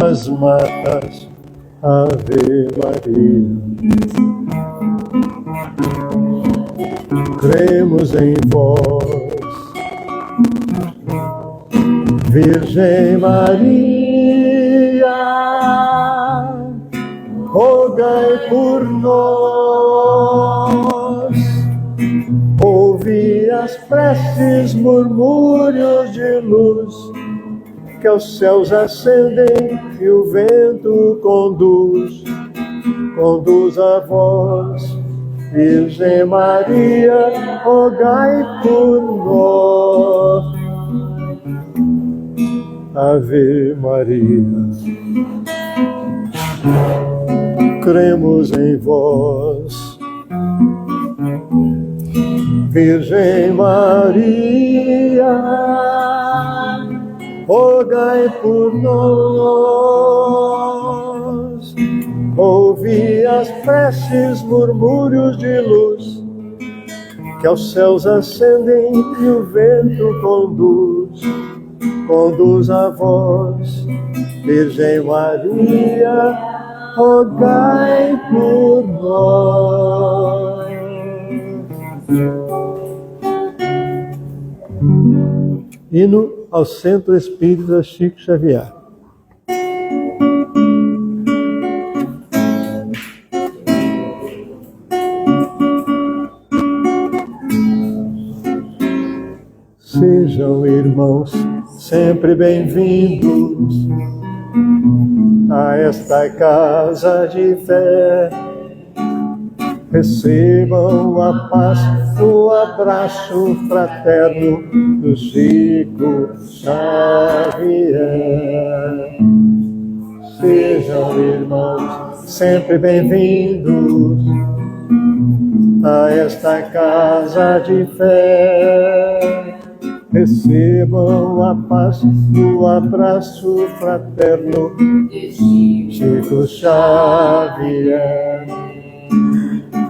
as matas, Ave Maria. Cremos em vós, Virgem Maria, rogai por nós. Ouvi as preces, murmúrios de luz, que aos céus ascendem e o vento conduz a vós, Virgem Maria, rogai por nós. Ave Maria, cremos em vós, Virgem Maria, rogai por nós. Ouvi as preces, murmúrios de luz, que aos céus ascendem e o vento conduz a vós, Virgem Maria, rogai por nós. Hino ao Centro Espírita Chico Xavier. Sejam, irmãos, sempre bem-vindos a esta casa de fé. Recebam a paz, o abraço fraterno do Chico Xavier. Sejam, irmãos, sempre bem-vindos a esta casa de fé. Recebam a paz, o abraço fraterno de Chico Xavier.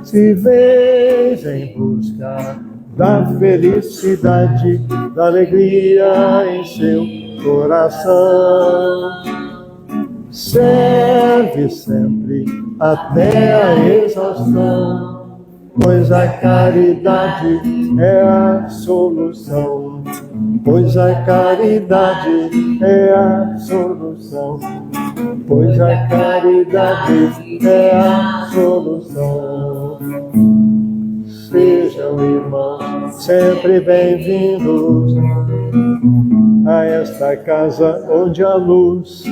Se vês em busca da felicidade, da alegria em seu coração, serve sempre até a exaustão, pois a caridade é a solução, pois a caridade é a solução, pois a caridade é a solução. Sejam, irmãos, sempre bem-vindos a esta casa onde a luz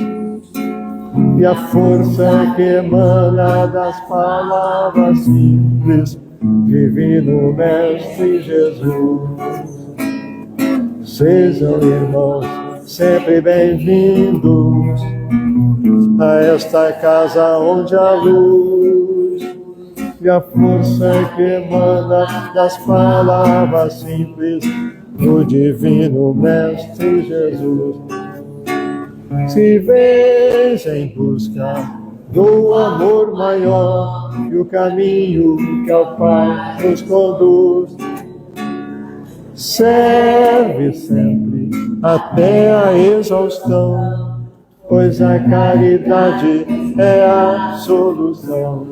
e a força que emana das palavras simples, Divino Mestre Jesus. Sejam, irmãos, sempre bem-vindos a esta casa onde a luz e a força que emana das palavras simples do Divino Mestre Jesus. Se vês em busca do amor maior e o caminho que ao Pai nos conduz, serve sempre até a exaustão, pois a caridade é a solução,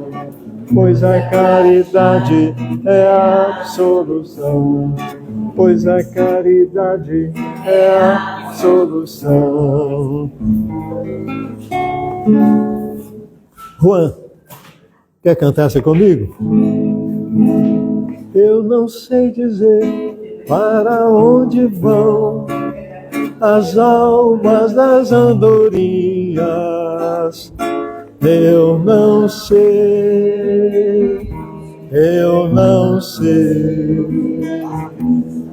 pois a caridade é a solução, pois a caridade é a solução. Juan, quer cantar-se comigo? Eu não sei dizer para onde vão as almas das andorinhas. Eu não sei, eu não sei.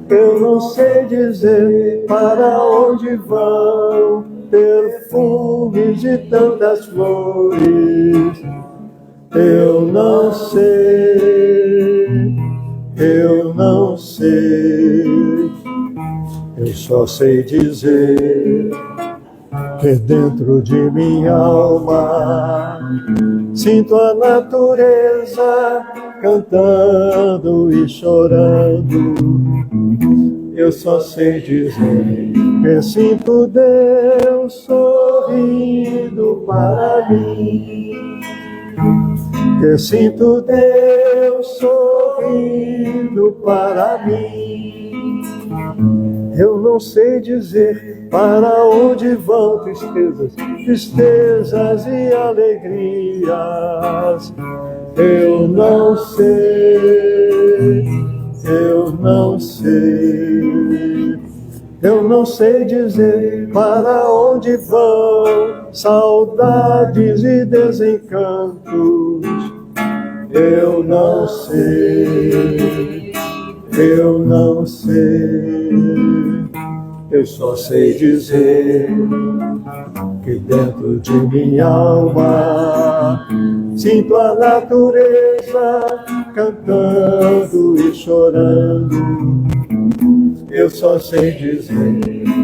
Eu não sei dizer para onde vão perfumes de tantas flores. Eu não sei, eu não sei. Eu só sei dizer que dentro de minha alma sinto a natureza cantando e chorando. Eu só sei dizer que sinto Deus sorrindo para mim. Eu sinto Deus sorrindo para mim. Eu não sei dizer para onde vão tristezas e alegrias. Eu não sei, eu não sei. Eu não sei dizer para onde vão saudades e desencantos. Eu não sei, eu não sei. Eu só sei dizer que dentro de minha alma sinto a natureza cantando e chorando. Eu só sei dizer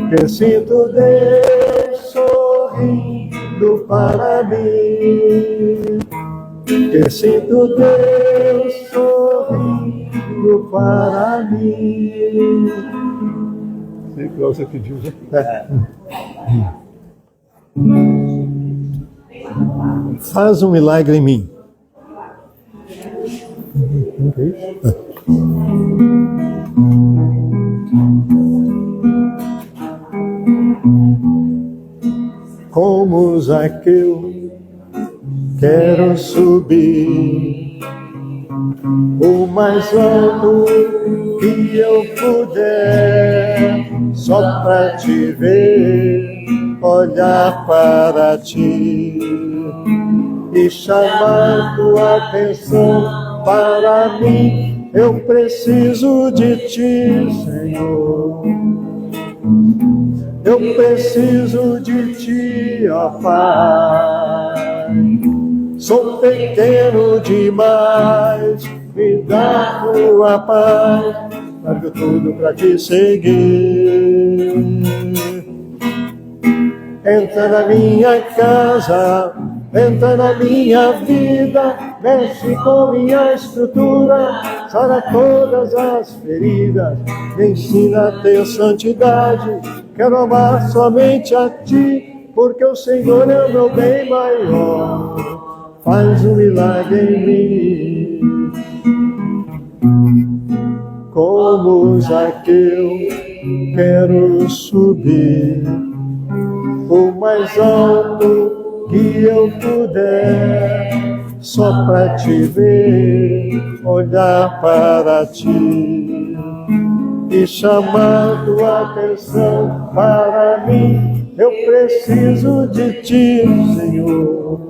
que sinto Deus sorrindo para mim. Que sinto Deus sorrindo para mim. Sei que você pediu já. Faz um milagre em mim. Como Zaqueu, quero subir o mais alto que eu puder, só para te ver, olhar para ti e chamar tua atenção para mim. Eu preciso de ti, Senhor. Eu preciso de ti, ó Pai. Sou pequeno demais, me dá tua paz. Largo tudo pra te seguir. Entra na minha casa, entra na minha vida, mexe com minha estrutura, sara todas as feridas, me ensina a ter santidade. Quero amar somente a ti, porque o Senhor é o meu bem maior. Faz um milagre em mim. Como Zaqueu, quero subir o mais alto que eu puder, só para te ver, olhar para ti e chamar tua atenção para mim. Eu preciso de ti, Senhor.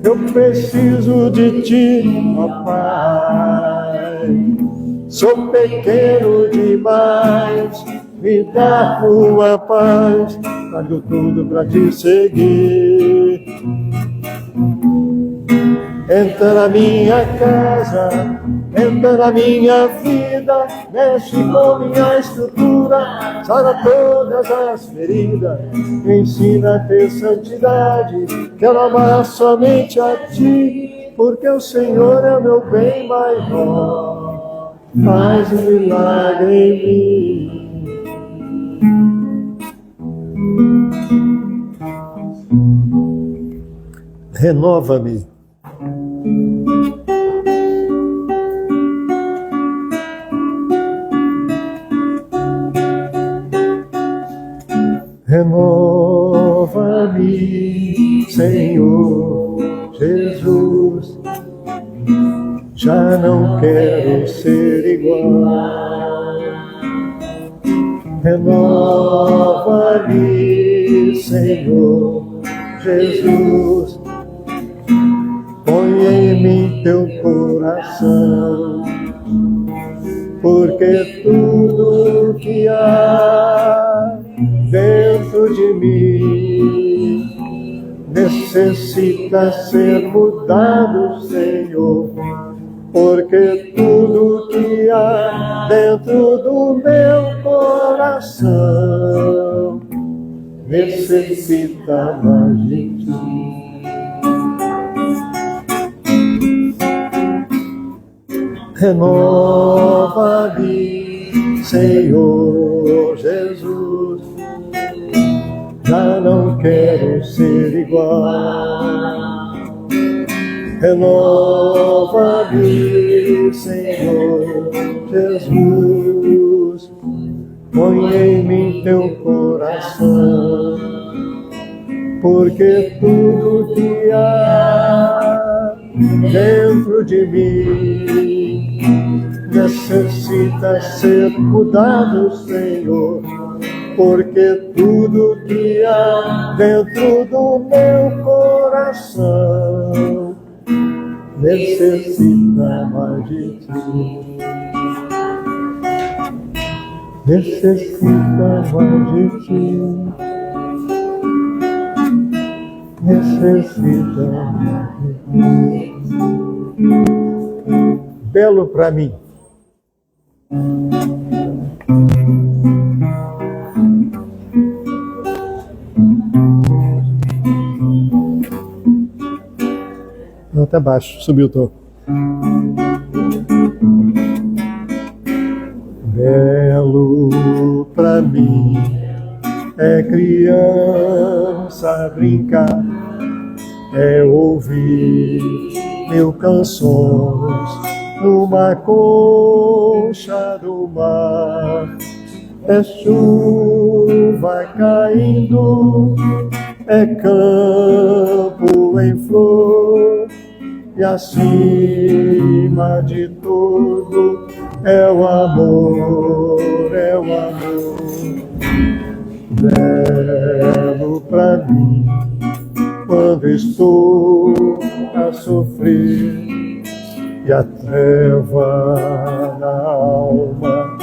Eu preciso de ti, ó Pai. Sou pequeno demais, me dá tua paz. Largo tudo pra te seguir. Entra na minha casa, entra na minha vida, mexe com minha estrutura, sara todas as feridas, me ensina a ter santidade. Quero amar somente a ti, porque o Senhor é o meu bem maior. Faz um milagre em mim. Renova-me. Renova-me, Senhor Jesus. Já não quero ser igual. Renova-me, Senhor Jesus. Põe em mim teu coração, porque tudo que há dentro de mim necessita ser mudado, Senhor, porque tudo que há dentro do meu coração necessita mais de ti. Renova-me, Senhor Jesus. Já não quero ser igual. Renova-me, Senhor Jesus, põe em mim teu coração, porque tudo que há dentro de mim necessita ser mudado, Senhor, porque tudo que há dentro do meu coração necessita mais de ti. Necessita mais de ti. Necessita mais de ti. Belo para mim. Até baixo, subiu o tom. Belo pra mim é criança brincar, é ouvir mil canções numa concha do mar, é chuva caindo, é campo em flor, e acima de tudo é o amor, é o amor. Belo pra mim quando estou a sofrer e a treva na alma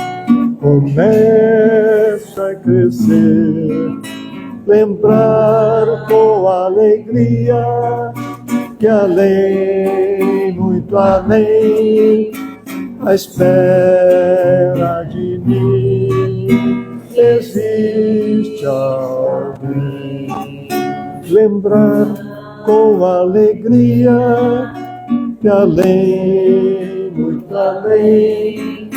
começa a crescer. Lembrar com alegria que além, muito além, à espera de mim existe alguém. Lembrar com alegria que além, muito além,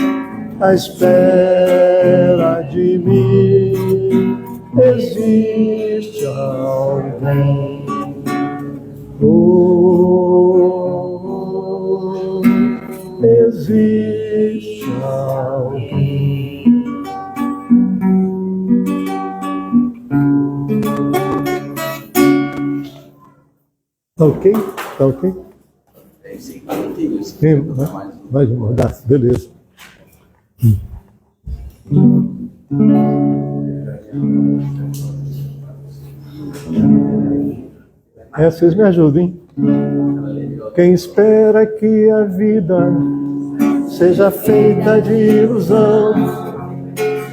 à espera de mim existe alguém. Oh, existe alguém. Tá ok? Tá ok? Sim, mais uma rodada, beleza. Vocês me ajudem. Quem espera que a vida seja feita de ilusão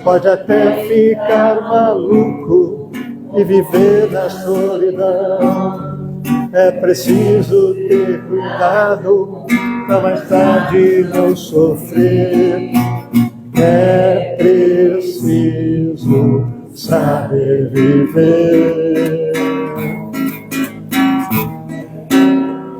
pode até ficar maluco e viver na solidão. É preciso ter cuidado para mais tarde não sofrer. É preciso saber viver.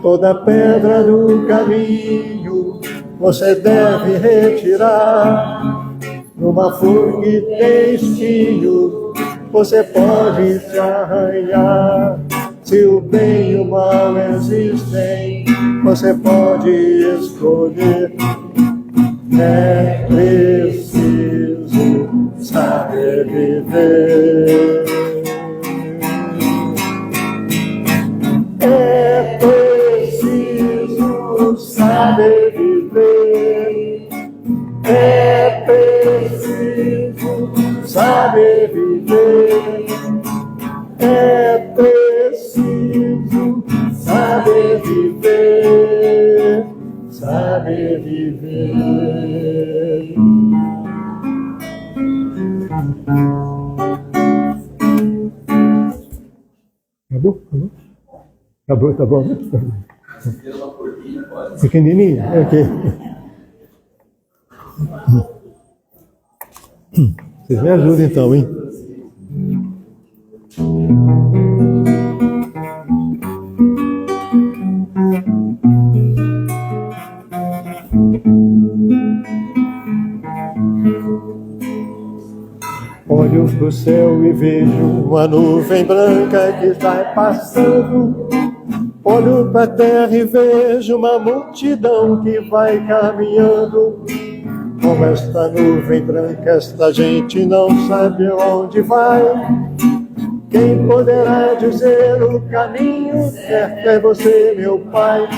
Toda pedra do caminho você deve retirar. Numa flor que tem espinho você pode se arranhar. Se o bem e o mal existem, você pode escolher. É preciso saber viver. É preciso saber viver. É preciso saber viver. É preciso saber viver. Saber viver. Acabou? Acabou? Acabou, tá bom. Pequenininho? Ok. Vocês me ajudem então, hein? Olho o céu e vejo uma nuvem branca que vai passando. Olho para a terra e vejo uma multidão que vai caminhando. Como esta nuvem branca, esta gente não sabe onde vai. Quem poderá dizer o caminho certo é você, meu Pai.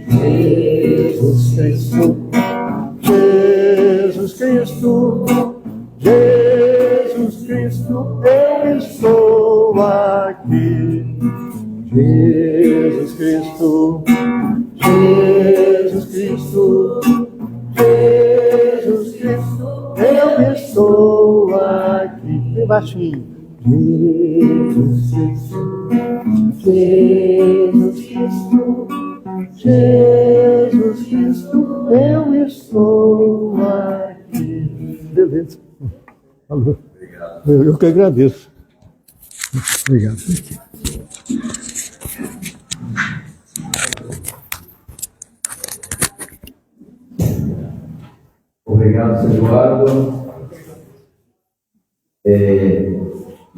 Jesus Cristo, Jesus Cristo, Jesus Cristo, eu estou aqui. Jesus Cristo, Jesus Cristo, Jesus Cristo, eu estou aqui. Bem baixinho. Jesus Cristo, Jesus Cristo, Jesus Cristo, eu estou aqui. Beleza. Alô. Obrigado. Eu que agradeço. Obrigado. Obrigado, Sr. Eduardo.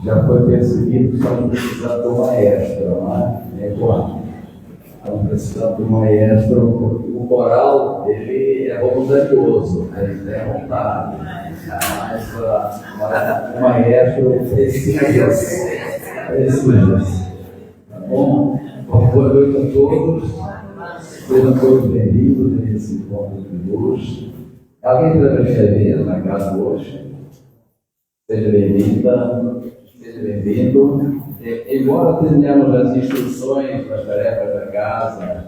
Já foi percebido que estamos precisando de um maestro, não é? Estamos precisando de um maestro. O coral, ele é voluntarioso, ele tem vontade. Mas o maestro precisa. Tá bom? Boa noite a todos. Sejam todos bem-vindos nesse encontro de luz. Alguém pela primeira vez na casa hoje? Seja bem-vinda, seja bem-vindo. Embora tenhamos as instruções das tarefas da casa,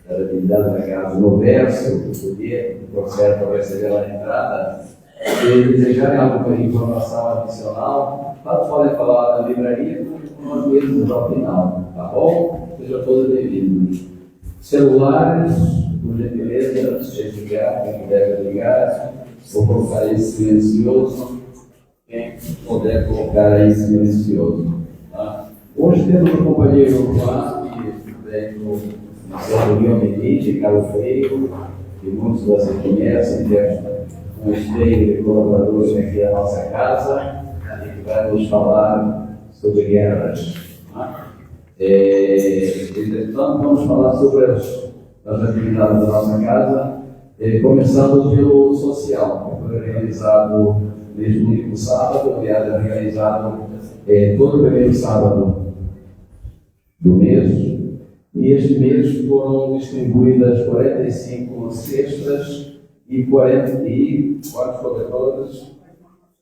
das atividades da casa, no verso do dia, por certo, vai receber na entrada, se desejarem alguma informação adicional, tanto podem falar na livraria como nós mesmos ao final, tá bom? Sejam todos bem-vindos. Celulares, por gentileza, se ligar, quem deve ligar, vou colocar aí silencioso. Quem puder colocar aí silencioso. Tá? Hoje temos um companheiro lá que vem no Rio Menide, Cabo Freio, que muitos de vocês conhecem, que é um esteio de colaboradores aqui da nossa casa, e que vai nos falar sobre guerras. Tá? Entretanto, vamos falar sobre as atividades da nossa casa, começando pelo social, que foi realizado desde o último sábado, aliás, é realizado todo o primeiro sábado do mês, e este mês foram distribuídas 45 cestas e 44 cobertores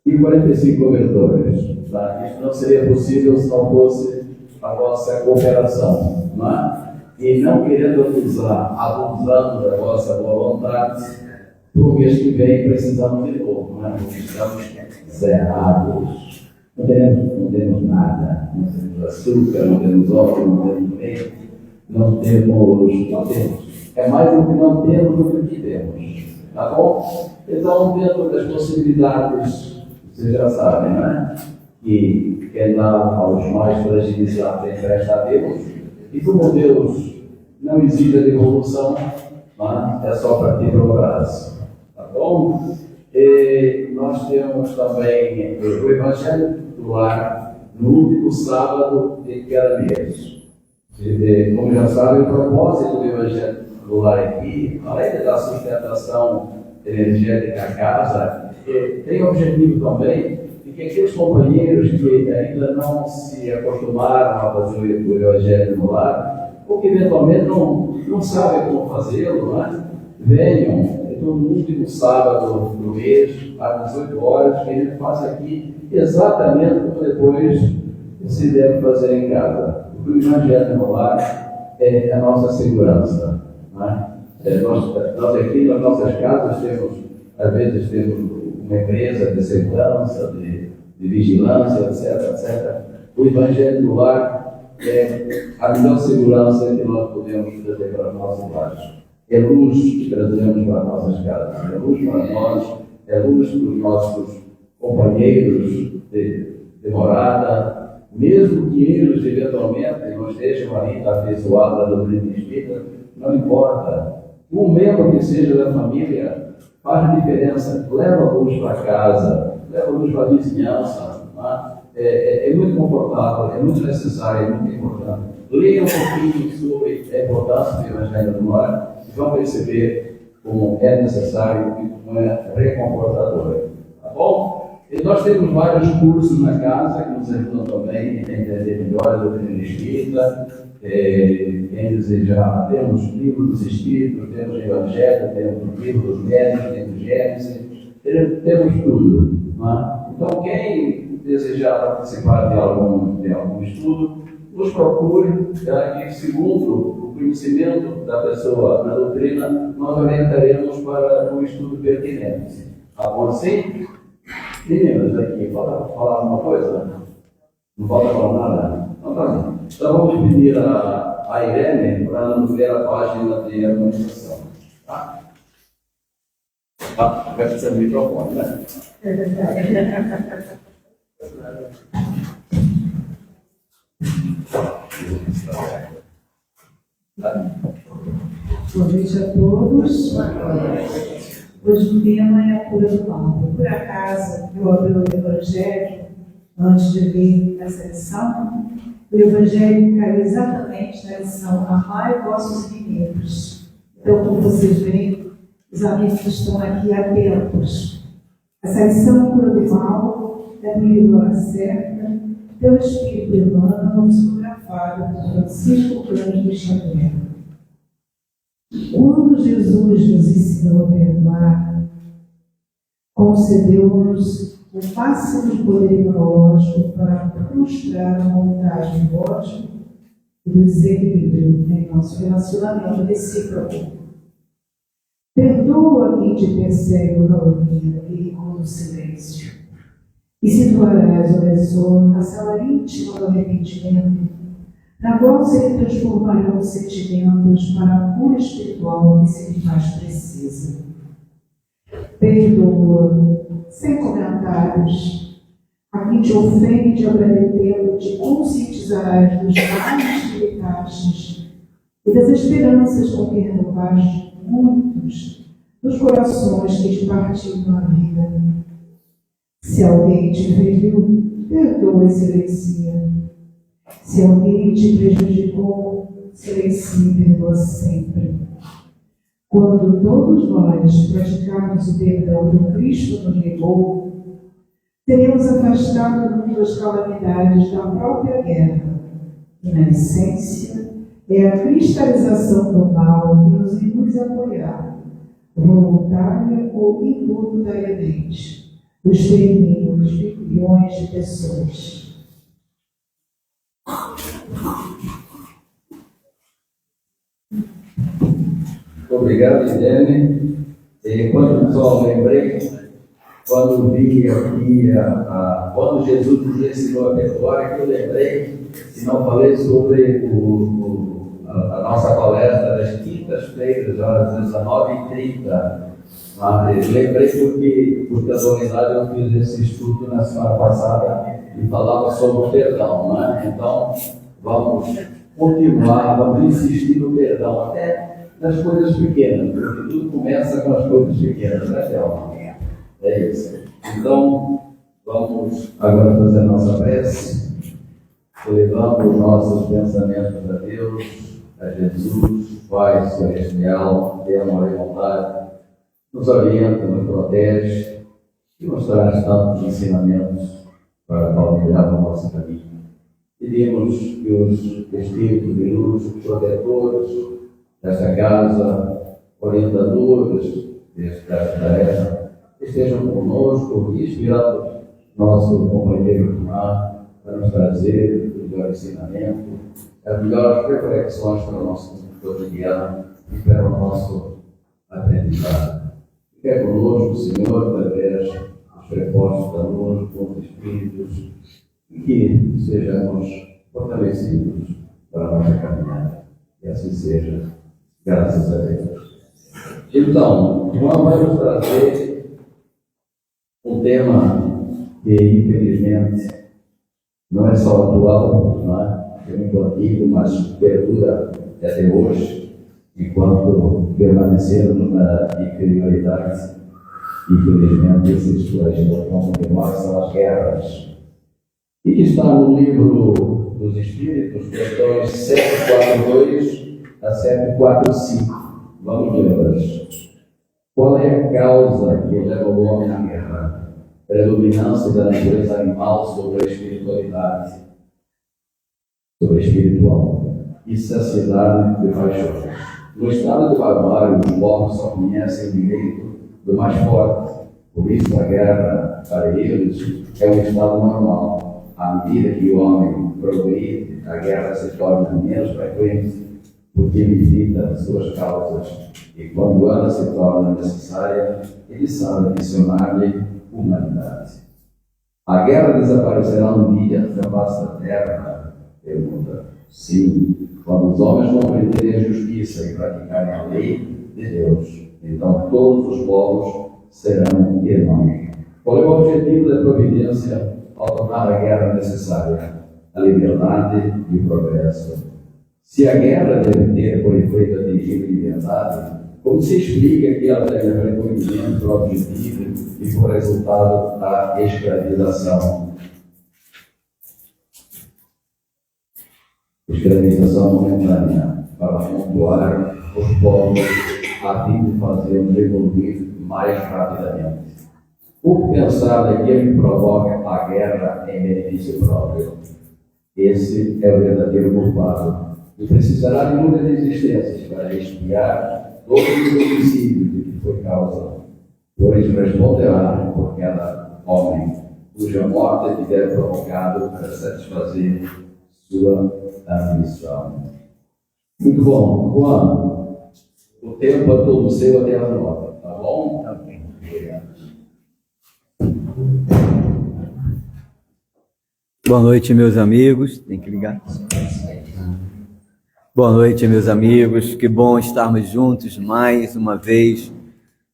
e 45 cobertores. Tá? Isto não seria possível se não fosse a vossa cooperação, não é? E não querendo abusando da vossa boa vontade, para o mês que vem precisamos de novo, não é? Porque estamos zerados. Não temos nada, não temos açúcar, não temos óleo, não temos leite, não temos. É mais do que não temos do que temos. Tá bom? Então, dentro das possibilidades, vocês já sabem, não é? Que quem dá aos mais fragilizados empresta a Deus, e como Deus não exige a devolução, é só partir para o braço. Tá bom? E nós temos também o Evangelho do Lar no último sábado de cada mês. Como já sabem, o propósito do Evangelho do Lar aqui, além da sustentação energética da casa, tem o objetivo também de que aqueles companheiros que ainda não se acostumaram a fazer o Evangelho no Lar, ou que eventualmente não sabem como fazê-lo, venham no último sábado do mês, às 18 horas, que a gente faz aqui exatamente como depois se deve fazer em casa. Porque o Evangelho no Lar é a nossa segurança. Nós aqui nas nossas casas às vezes temos uma empresa de segurança, de vigilância, etc. O Evangelho no Lar é a melhor segurança que nós podemos trazer para os nossos lares. É luz que trazemos para as nossas casas, é luz para nós, é luz para os nossos companheiros de morada, mesmo que eles eventualmente não estejam ainda afeiçoados à doutrina espírita, não importa. Um membro que seja da família faz diferença, leva luz para casa, leva luz para a vizinhança, É muito confortável, é muito necessário, é muito importante. Leia um pouquinho sobre a importância do Evangelho do Lar e vão perceber como é necessário e como é reconfortador. Tá bom? E nós temos vários cursos na casa que nos ajudam também a entender melhor a doutrina espírita. Quem desejar, temos livros dos Espíritos, temos o Evangelho, temos o livro dos Médiuns, temos Gênesis, temos tudo. Então, quem desejar participar de algum estudo, nos procure, e segundo o conhecimento da pessoa na doutrina, nós orientaremos para um estudo pertinente. Tá bom assim? Meninas, aqui, falta falar alguma coisa? Não falta falar nada? Então tá bom. Então vamos pedir a Irene para nos ver a página de harmonização. Tá? Vai precisar do microfone, né? Boa noite a todos. Hoje o tema é a cura do mal. Por acaso, eu abri o Evangelho antes de vir essa lição. O Evangelho caiu exatamente na lição Amai vossos inimigos. Então, como vocês veem, os amigos que estão aqui atentos. Essa lição Cura do Mal é do livro Hora Certa, pelo Espírito Emmanuel, psicografado por Francisco Cândido Xavier. Quando Jesus nos ensinou a perdoar, concedeu-nos o máximo poder imunológico para frustrar a vontade do ódio e do desequilíbrio em nosso relacionamento recíproco. Perdoa quem te persegue ou calúnia e recusa o silêncio, e situarás o agressor na sala íntima do arrependimento, na qual se transformarão os sentimentos para a cura espiritual que se lhe mais precisa. Perdoa, sem comentários, a quem te ofende, agradecendo-te, conscientizarás dos males que lhe castes e das esperanças com que renovaste muitos dos corações que te partiram na vida. Se alguém te feriu, perdoa e silencia. Se alguém te prejudicou, silencia e perdoa sempre. Quando todos nós praticarmos o perdão que Cristo nos legou, teremos afastado o mundo das calamidades da própria guerra. E, na essência, é a cristalização do mal que nos induz a apoiar, voluntária ou involuntariamente, o extermínio de milhões de pessoas. Obrigado, Irene. Quando só lembrei, quando vi aqui, quando Jesus nos ensinou a perdoar, que eu lembrei, e não falei sobre a nossa palestra das quintas-feiras, às 19h30. Lembrei porque a humanidade eu fiz esse estudo na semana passada e falava sobre o perdão, né? Então, vamos continuar, vamos insistir no perdão, até nas coisas pequenas, porque tudo começa com as coisas pequenas, né, Thelma? É isso. Então, vamos agora fazer a nossa prece, elevando os nossos pensamentos a Deus, a Jesus, Pai Celestial, de amor e vontade, nos orienta, nos protege e nos traz tantos ensinamentos para palmilhar o nosso caminho. Pedimos que os espíritos de luz, protetores desta casa, orientadores desta tarefa, estejam conosco e inspirando nosso companheiro Tomar para nos trazer o melhor ensinamento, as melhores reflexões para o nosso cotidiano e para o nosso aprendizado. Fique conosco, Senhor, através dos prepostos da luz, com os espíritos, e que sejamos fortalecidos para a nossa caminhada. E assim seja, graças a Deus. Então, João vai nos trazer um tema que, infelizmente, não é só atual, não é muito antigo, mas perdura até hoje, enquanto permanecermos na inferioridade. Infelizmente, esses vão continuar, são as guerras. e que está no livro dos Espíritos, questões 742 a 745. Vamos ler. Qual é a causa que leva o homem à guerra? Predominância da natureza animal sobre a espiritualidade, sobre a espiritual, e saciedade de paixões. No estado de barbárie, os povos só conhecem o direito do mais forte. Por isso, a guerra, para eles, é um estado normal. À medida que o homem progride, a guerra se torna menos frequente, porque evita suas causas. E quando ela se torna necessária, ele sabe adicionar-lhe humanidade. A guerra desaparecerá um dia da face da terra? Pergunta. Sim, quando os homens compreenderem a justiça e praticarem a lei de Deus, então todos os povos serão irmãos. Qual é o objetivo da providência ao tornar a guerra necessária? A liberdade e o progresso. Se a guerra deve ter por efeito atingir a liberdade, como se explica que ela deve reconhecimento do objetivo e por resultado da escravização? Escravização momentânea, para pontuar os povos a fim de fazê-los evoluir mais rapidamente. Por pensar daquele que provoca a guerra em benefício próprio. Esse é o verdadeiro culpado e precisará de muitas existências para expiar todos os homicídios de que foi causa, pois responderá por cada homem cuja morte tiver provocado para satisfazer sua ambição. Muito bom. Juan, o tempo é todo seu até as 9, tá bom? Tá bem. Obrigado. Boa noite, meus amigos. Tem que ligar. Boa noite, meus amigos. Que bom estarmos juntos mais uma vez,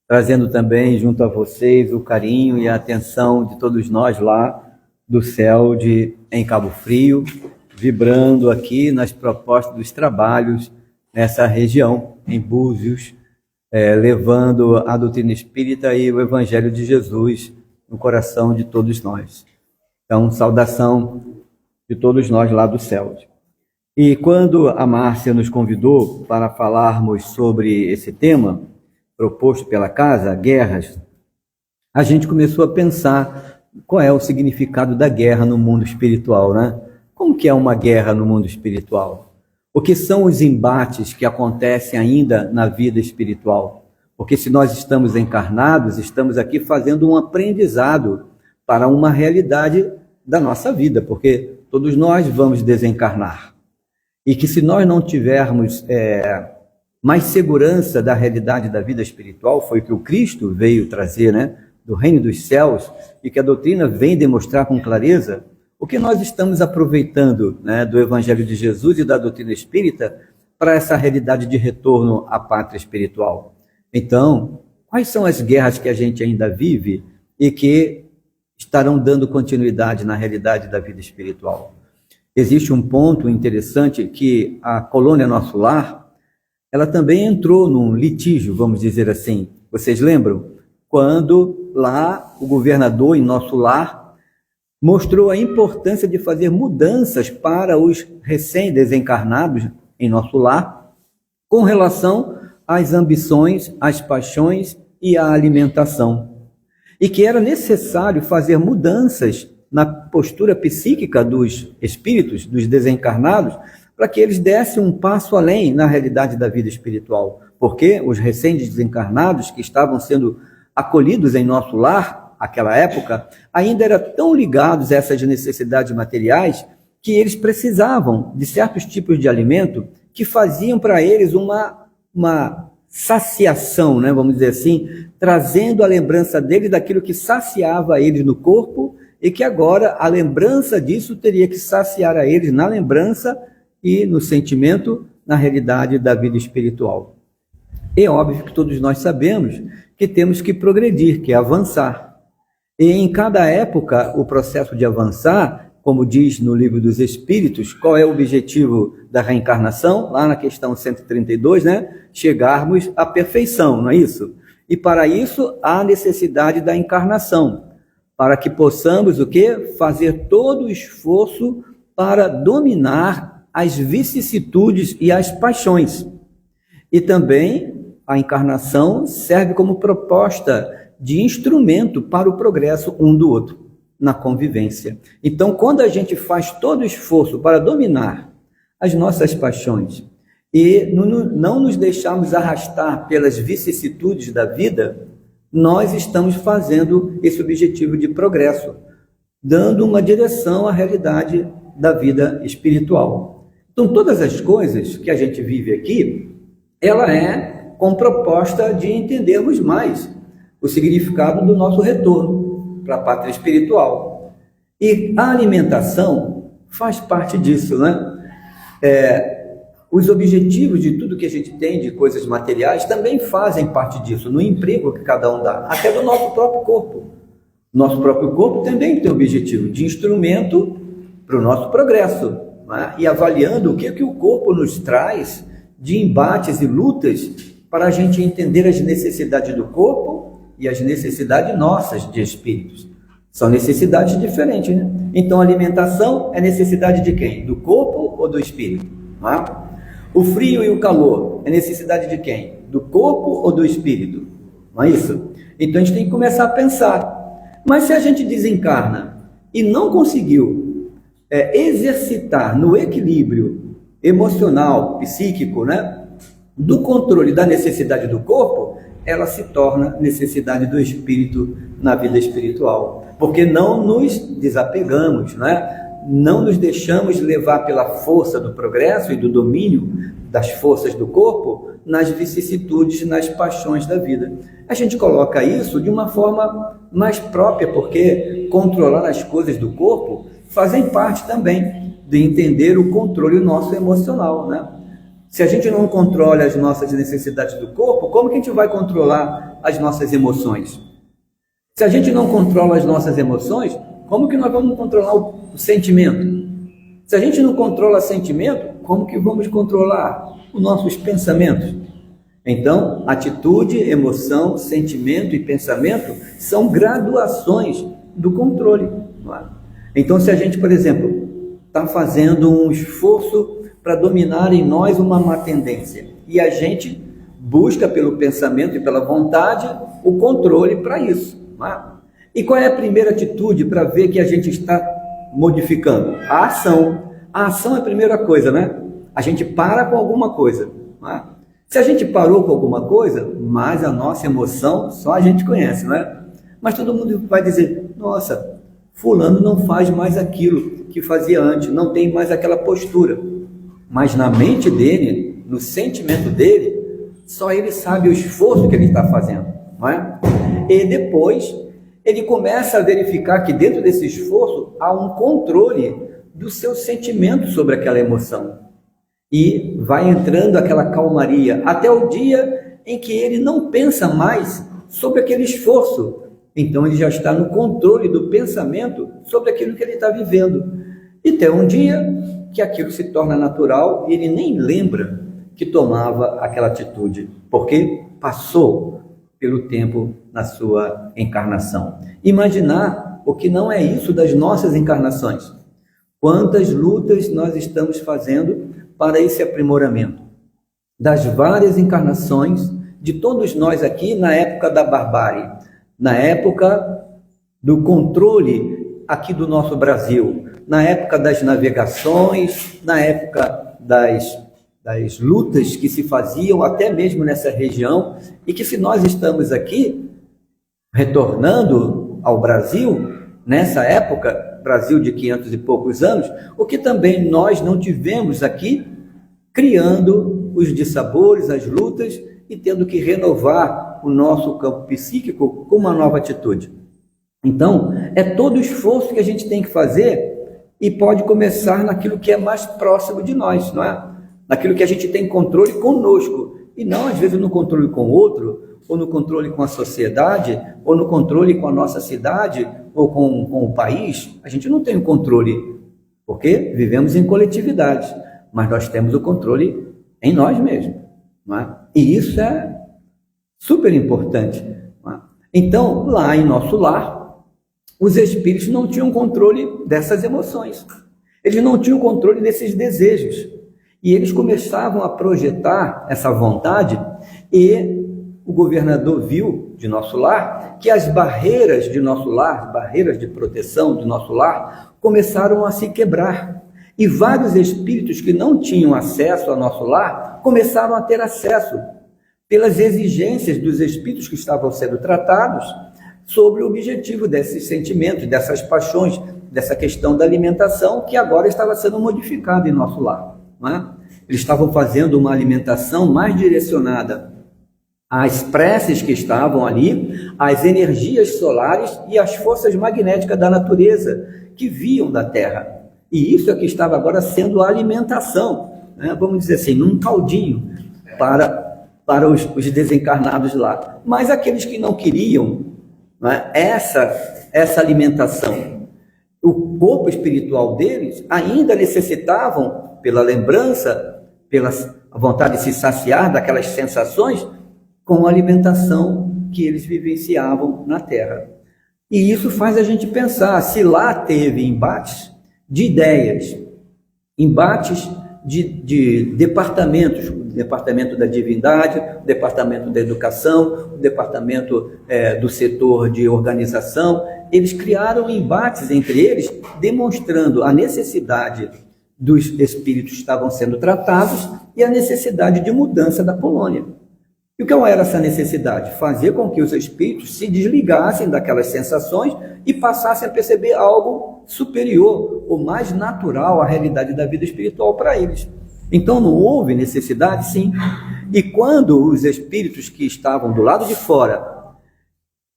trazendo também junto a vocês o carinho e a atenção de todos nós lá do céu em Cabo Frio, vibrando aqui nas propostas dos trabalhos nessa região, em Búzios, levando a doutrina espírita e o Evangelho de Jesus no coração de todos nós. Então, saudação de todos nós lá do céu. E quando a Márcia nos convidou para falarmos sobre esse tema, proposto pela casa, guerras, a gente começou a pensar qual é o significado da guerra no mundo espiritual, né? Como que é uma guerra no mundo espiritual? O que são os embates que acontecem ainda na vida espiritual? Porque se nós estamos encarnados, estamos aqui fazendo um aprendizado para uma realidade da nossa vida, porque todos nós vamos desencarnar. E que se nós não tivermos mais segurança da realidade da vida espiritual, foi o que o Cristo veio trazer, né, do reino dos céus, e que a doutrina vem demonstrar com clareza, o que nós estamos aproveitando, né, do Evangelho de Jesus e da doutrina espírita para essa realidade de retorno à pátria espiritual. Então, quais são as guerras que a gente ainda vive e que estarão dando continuidade na realidade da vida espiritual? Existe um ponto interessante que a colônia Nosso Lar, ela também entrou num litígio, vamos dizer assim. Vocês lembram? Quando lá o governador em Nosso Lar mostrou a importância de fazer mudanças para os recém-desencarnados em Nosso Lar com relação às ambições, às paixões e à alimentação. E que era necessário fazer mudanças na postura psíquica dos espíritos, dos desencarnados, para que eles dessem um passo além na realidade da vida espiritual. Porque os recém-desencarnados que estavam sendo acolhidos em Nosso Lar, naquela época, ainda eram tão ligados a essas necessidades materiais que eles precisavam de certos tipos de alimento que faziam para eles uma saciação, né, vamos dizer assim, trazendo a lembrança deles daquilo que saciava eles no corpo e que agora a lembrança disso teria que saciar a eles na lembrança e no sentimento, na realidade da vida espiritual. É óbvio que todos nós sabemos que temos que progredir, que é avançar. E em cada época, o processo de avançar, como diz no Livro dos Espíritos, qual é o objetivo da reencarnação? Lá na questão 132, né? Chegarmos à perfeição, não é isso? E para isso, há necessidade da encarnação. para que possamos o quê? Fazer todo o esforço para dominar as vicissitudes e as paixões. E também a encarnação serve como proposta de instrumento para o progresso um do outro, na convivência. Então, quando a gente faz todo o esforço para dominar as nossas paixões e não nos deixarmos arrastar pelas vicissitudes da vida, nós estamos fazendo esse objetivo de progresso, dando uma direção à realidade da vida espiritual. Então, todas as coisas que a gente vive aqui, ela é com proposta de entendermos mais o significado do nosso retorno para a pátria espiritual. E a alimentação faz parte disso, né? Os objetivos de tudo que a gente tem, de coisas materiais, também fazem parte disso, no emprego que cada um dá, até do nosso próprio corpo. Nosso próprio corpo também tem o objetivo de instrumento para o nosso progresso, né? E avaliando o que o corpo nos traz de embates e lutas para a gente entender as necessidades do corpo e as necessidades nossas de espíritos. São necessidades diferentes, né? Então, a alimentação é necessidade de quem? Do corpo ou do espírito? Não é? O frio e o calor é necessidade de quem? Do corpo ou do espírito? Não é isso? Então, a gente tem que começar a pensar. Mas se a gente desencarna e não conseguiu exercitar no equilíbrio emocional, psíquico, né, do controle da necessidade do corpo, ela se torna necessidade do espírito na vida espiritual. Porque não nos desapegamos, né? Não nos deixamos levar pela força do progresso e do domínio das forças do corpo nas vicissitudes, nas paixões da vida. A gente coloca isso de uma forma mais própria, porque controlar as coisas do corpo fazem parte também de entender o controle nosso emocional, né? Se a gente não controla as nossas necessidades do corpo, como que a gente vai controlar as nossas emoções? Se a gente não controla as nossas emoções, como que nós vamos controlar o sentimento? Se a gente não controla o sentimento, como que vamos controlar os nossos pensamentos? Então, atitude, emoção, sentimento e pensamento são graduações do controle. Não é? Então, se a gente, por exemplo, está fazendo um esforço para dominar em nós uma má tendência, e a gente busca pelo pensamento e pela vontade o controle para isso. Não é? E qual é a primeira atitude para ver que a gente está modificando? A ação. A ação é a primeira coisa, né? A gente para com alguma coisa. Não é? Se a gente parou com alguma coisa, mas a nossa emoção só a gente conhece, não é? Mas todo mundo vai dizer, nossa, fulano não faz mais aquilo que fazia antes, não tem mais aquela postura. Mas na mente dele, no sentimento dele, só ele sabe o esforço que ele está fazendo, não é? E depois ele começa a verificar que dentro desse esforço há um controle do seu sentimento sobre aquela emoção. E vai entrando aquela calmaria, até o dia em que ele não pensa mais sobre aquele esforço. Então ele já está no controle do pensamento sobre aquilo que ele está vivendo. E tem um dia que aquilo se torna natural e ele nem lembra que tomava aquela atitude, porque passou pelo tempo na sua encarnação. Imaginar o que não é isso das nossas encarnações. Quantas lutas nós estamos fazendo para esse aprimoramento. Das várias encarnações de todos nós aqui na época da barbárie, na época do controle aqui do nosso Brasil, na época das navegações, na época das lutas que se faziam até mesmo nessa região, e que se nós estamos aqui retornando ao Brasil, nessa época, Brasil de 500 e poucos anos, o que também nós não tivemos aqui, criando os dissabores, as lutas, e tendo que renovar o nosso campo psíquico com uma nova atitude. Então, é todo o esforço que a gente tem que fazer e pode começar naquilo que é mais próximo de nós, não é? Naquilo que a gente tem controle conosco, e não às vezes no controle com o outro, ou no controle com a sociedade, ou no controle com a nossa cidade, ou com o país. A gente não tem o controle, porque vivemos em coletividade, mas nós temos o controle em nós mesmos, não é? E isso é super importante. Não é? Então, lá em nosso lar, os espíritos não tinham controle dessas emoções, eles não tinham controle desses desejos, e eles começavam a projetar essa vontade, e o governador viu de nosso lar que as barreiras de nosso lar, barreiras de proteção do nosso lar, começaram a se quebrar, e vários espíritos que não tinham acesso ao nosso lar começaram a ter acesso, pelas exigências dos espíritos que estavam sendo tratados, sobre o objetivo desses sentimentos, dessas paixões, dessa questão da alimentação, que agora estava sendo modificada em nosso lar, não é? Eles estavam fazendo uma alimentação mais direcionada às preces que estavam ali, às energias solares e às forças magnéticas da natureza que viam da Terra. E isso é que estava agora sendo a alimentação, né? Vamos dizer assim, num caldinho para os desencarnados lá. Mas aqueles que não queriam, né, essa alimentação, o corpo espiritual deles ainda necessitavam, pela lembrança, pela vontade de se saciar daquelas sensações, com a alimentação que eles vivenciavam na Terra. E isso faz a gente pensar, se lá teve embates de ideias, embates de departamentos, o departamento da divindade, o departamento da educação, o departamento do setor de organização, eles criaram embates entre eles, demonstrando a necessidade dos espíritos que estavam sendo tratados e a necessidade de mudança da colônia. E o que era essa necessidade? Fazer com que os espíritos se desligassem daquelas sensações e passassem a perceber algo superior, ou mais natural à realidade da vida espiritual para eles. Então não houve necessidade, sim. E quando os espíritos que estavam do lado de fora,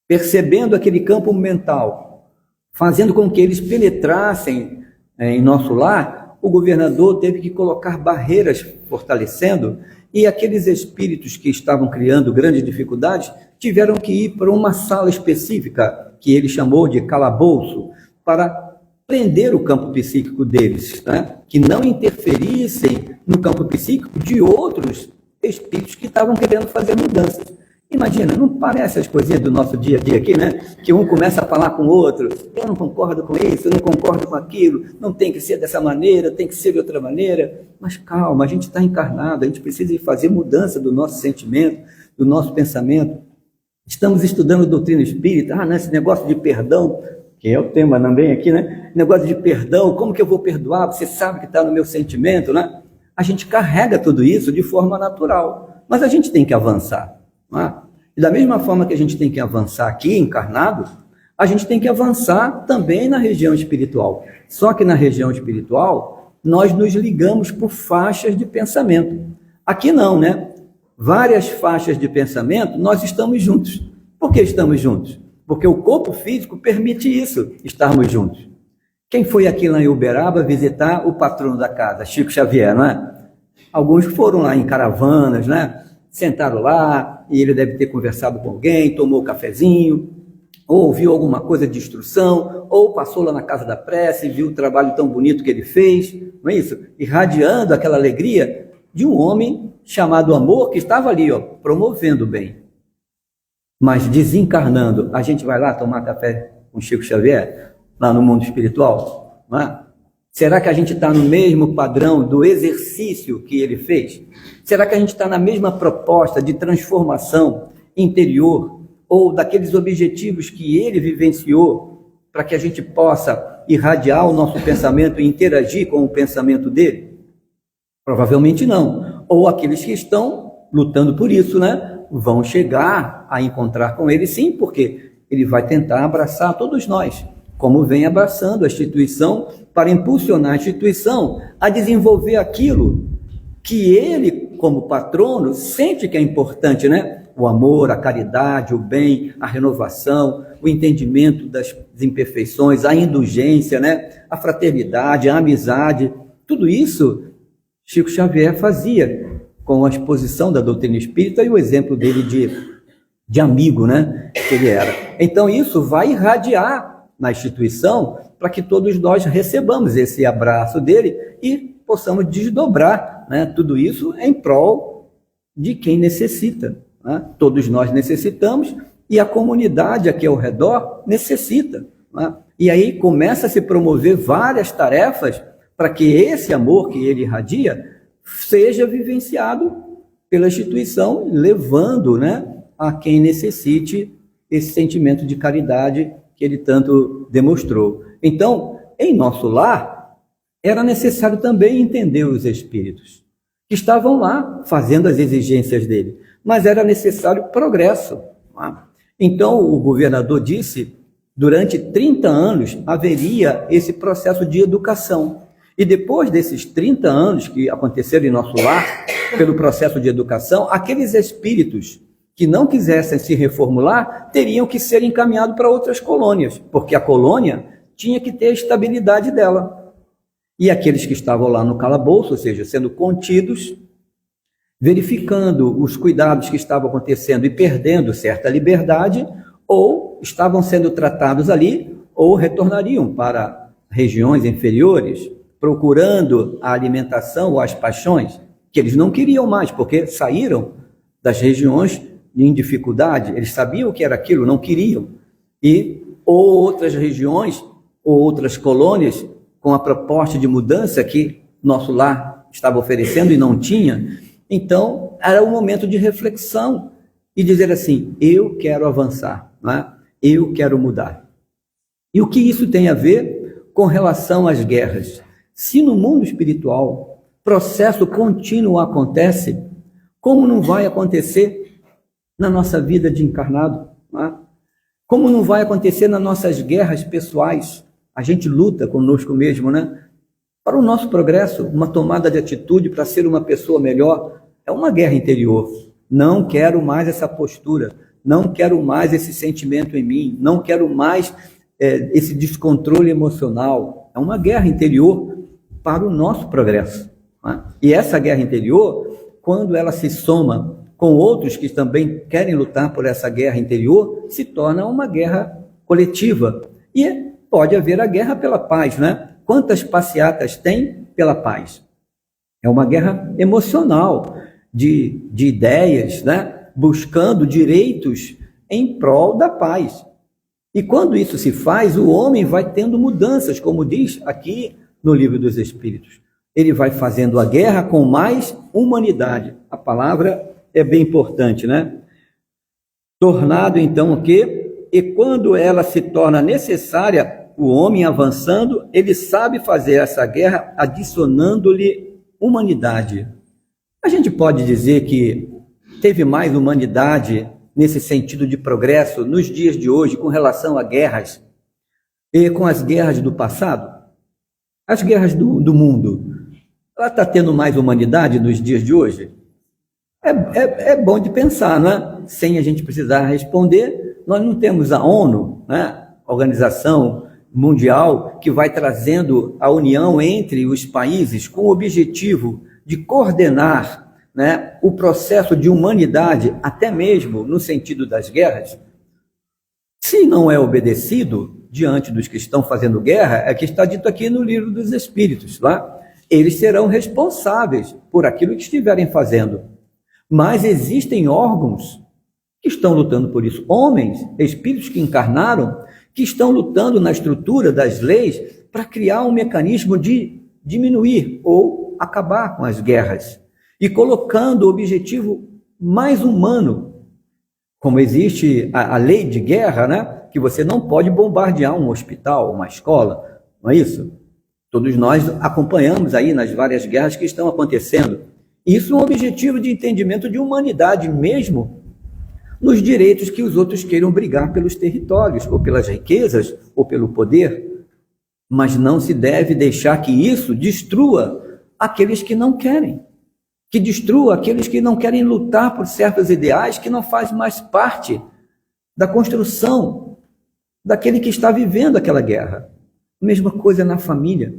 percebendo aquele campo mental, fazendo com que eles penetrassem em nosso lar, o governador teve que colocar barreiras fortalecendo, e aqueles espíritos que estavam criando grandes dificuldades tiveram que ir para uma sala específica, que ele chamou de calabouço, para prender o campo psíquico deles, né? Que não interferissem no campo psíquico de outros espíritos que estavam querendo fazer mudanças. Imagina, não parece as coisinhas do nosso dia a dia aqui, né? Que um começa a falar com o outro, eu não concordo com isso, eu não concordo com aquilo, não tem que ser dessa maneira, tem que ser de outra maneira. Mas calma, a gente está encarnado, a gente precisa fazer mudança do nosso sentimento, do nosso pensamento. Estamos estudando doutrina espírita, esse negócio de perdão, que é o tema também aqui, né? Negócio de perdão, como que eu vou perdoar? Você sabe que está no meu sentimento, né? A gente carrega tudo isso de forma natural, mas a gente tem que avançar. E da mesma forma que a gente tem que avançar aqui, encarnado, a gente tem que avançar também na região espiritual. Só que na região espiritual, nós nos ligamos por faixas de pensamento. Aqui não, né? Várias faixas de pensamento, nós estamos juntos. Por que estamos juntos? Porque o corpo físico permite isso, estarmos juntos. Quem foi aqui lá em Uberaba visitar o patrono da casa, Chico Xavier, não é? Alguns foram lá em caravanas, né? Sentaram lá, e ele deve ter conversado com alguém, tomou um cafezinho, ou ouviu alguma coisa de instrução, ou passou lá na casa da prece e viu o trabalho tão bonito que ele fez, não é isso? Irradiando aquela alegria de um homem chamado amor, que estava ali, promovendo o bem. Mas desencarnando, a gente vai lá tomar café com Chico Xavier, lá no mundo espiritual, não é? Será que a gente está no mesmo padrão do exercício que ele fez? Será que a gente está na mesma proposta de transformação interior, ou daqueles objetivos que ele vivenciou, para que a gente possa irradiar o nosso pensamento e interagir com o pensamento dele? Provavelmente não. Ou aqueles que estão lutando por isso, né? Vão chegar a encontrar com ele, sim, porque ele vai tentar abraçar todos nós, como vem abraçando a instituição, para impulsionar a instituição a desenvolver aquilo que ele, como patrono, sente que é importante, né? O amor, a caridade, o bem, a renovação, o entendimento das imperfeições, a indulgência, né? A fraternidade, a amizade, tudo isso Chico Xavier fazia com a exposição da doutrina espírita e o exemplo dele de amigo, né? Que ele era. Então isso vai irradiar na instituição para que todos nós recebamos esse abraço dele e possamos desdobrar, né? Tudo isso em prol de quem necessita, né? Todos nós necessitamos e a comunidade aqui ao redor necessita. né? E aí começa a se promover várias tarefas para que esse amor que ele irradia seja vivenciado pela instituição, levando, né, a quem necessite esse sentimento de caridade que ele tanto demonstrou. Então, em nosso lar, era necessário também entender os espíritos que estavam lá fazendo as exigências dele, mas era necessário progresso. Então, o governador disse, durante 30 anos haveria esse processo de educação. E depois desses 30 anos que aconteceram em nosso lar, pelo processo de educação, aqueles espíritos que não quisessem se reformular teriam que ser encaminhados para outras colônias, porque a colônia tinha que ter a estabilidade dela. E aqueles que estavam lá no calabouço, ou seja, sendo contidos, verificando os cuidados que estavam acontecendo e perdendo certa liberdade, ou estavam sendo tratados ali, ou retornariam para regiões inferiores, procurando a alimentação ou as paixões, que eles não queriam mais, porque saíram das regiões em dificuldade, eles sabiam o que era aquilo, não queriam. E ou outras regiões, ou outras colônias, com a proposta de mudança que nosso lar estava oferecendo e não tinha. Então, era um momento de reflexão e dizer assim, eu quero avançar, né? Eu quero mudar. E o que isso tem a ver com relação às guerras? Se no mundo espiritual processo contínuo acontece, como não vai acontecer na nossa vida de encarnado? Né? Como não vai acontecer nas nossas guerras pessoais? A gente luta conosco mesmo, né? Para o nosso progresso, uma tomada de atitude para ser uma pessoa melhor, é uma guerra interior. Não quero mais essa postura, não quero mais esse sentimento em mim, não quero mais esse descontrole emocional. É uma guerra interior para o nosso progresso. Né? E essa guerra interior, quando ela se soma com outros que também querem lutar por essa guerra interior, se torna uma guerra coletiva. E pode haver a guerra pela paz, né? Quantas passeatas tem pela paz? É uma guerra emocional, de ideias, né? Buscando direitos em prol da paz. E quando isso se faz, o homem vai tendo mudanças, como diz aqui no Livro dos Espíritos. Ele vai fazendo a guerra com mais humanidade. A palavra é bem importante, né? Tornado, então, o quê? E quando ela se torna necessária, o homem avançando, ele sabe fazer essa guerra adicionando-lhe humanidade. A gente pode dizer que teve mais humanidade nesse sentido de progresso nos dias de hoje com relação a guerras e com as guerras do passado? As guerras do mundo, ela está tendo mais humanidade nos dias de hoje? É bom de pensar, né? Sem a gente precisar responder. Nós não temos a ONU, né? Organização Mundial, que vai trazendo a união entre os países com o objetivo de coordenar, né, o processo de humanidade, até mesmo no sentido das guerras. Se não é obedecido diante dos que estão fazendo guerra, é que está dito aqui no Livro dos Espíritos, lá, eles serão responsáveis por aquilo que estiverem fazendo. Mas existem órgãos que estão lutando por isso, homens, espíritos que encarnaram, que estão lutando na estrutura das leis para criar um mecanismo de diminuir ou acabar com as guerras e colocando o objetivo mais humano. Como existe a lei de guerra, né? Que você não pode bombardear um hospital, uma escola, não é isso? Todos nós acompanhamos aí nas várias guerras que estão acontecendo. Isso é um objetivo de entendimento de humanidade mesmo, nos direitos que os outros queiram brigar pelos territórios, ou pelas riquezas, ou pelo poder. Mas não se deve deixar que isso destrua aqueles que não querem, que destrua aqueles que não querem lutar por certos ideais que não fazem mais parte da construção daquele que está vivendo aquela guerra. Mesma coisa na família.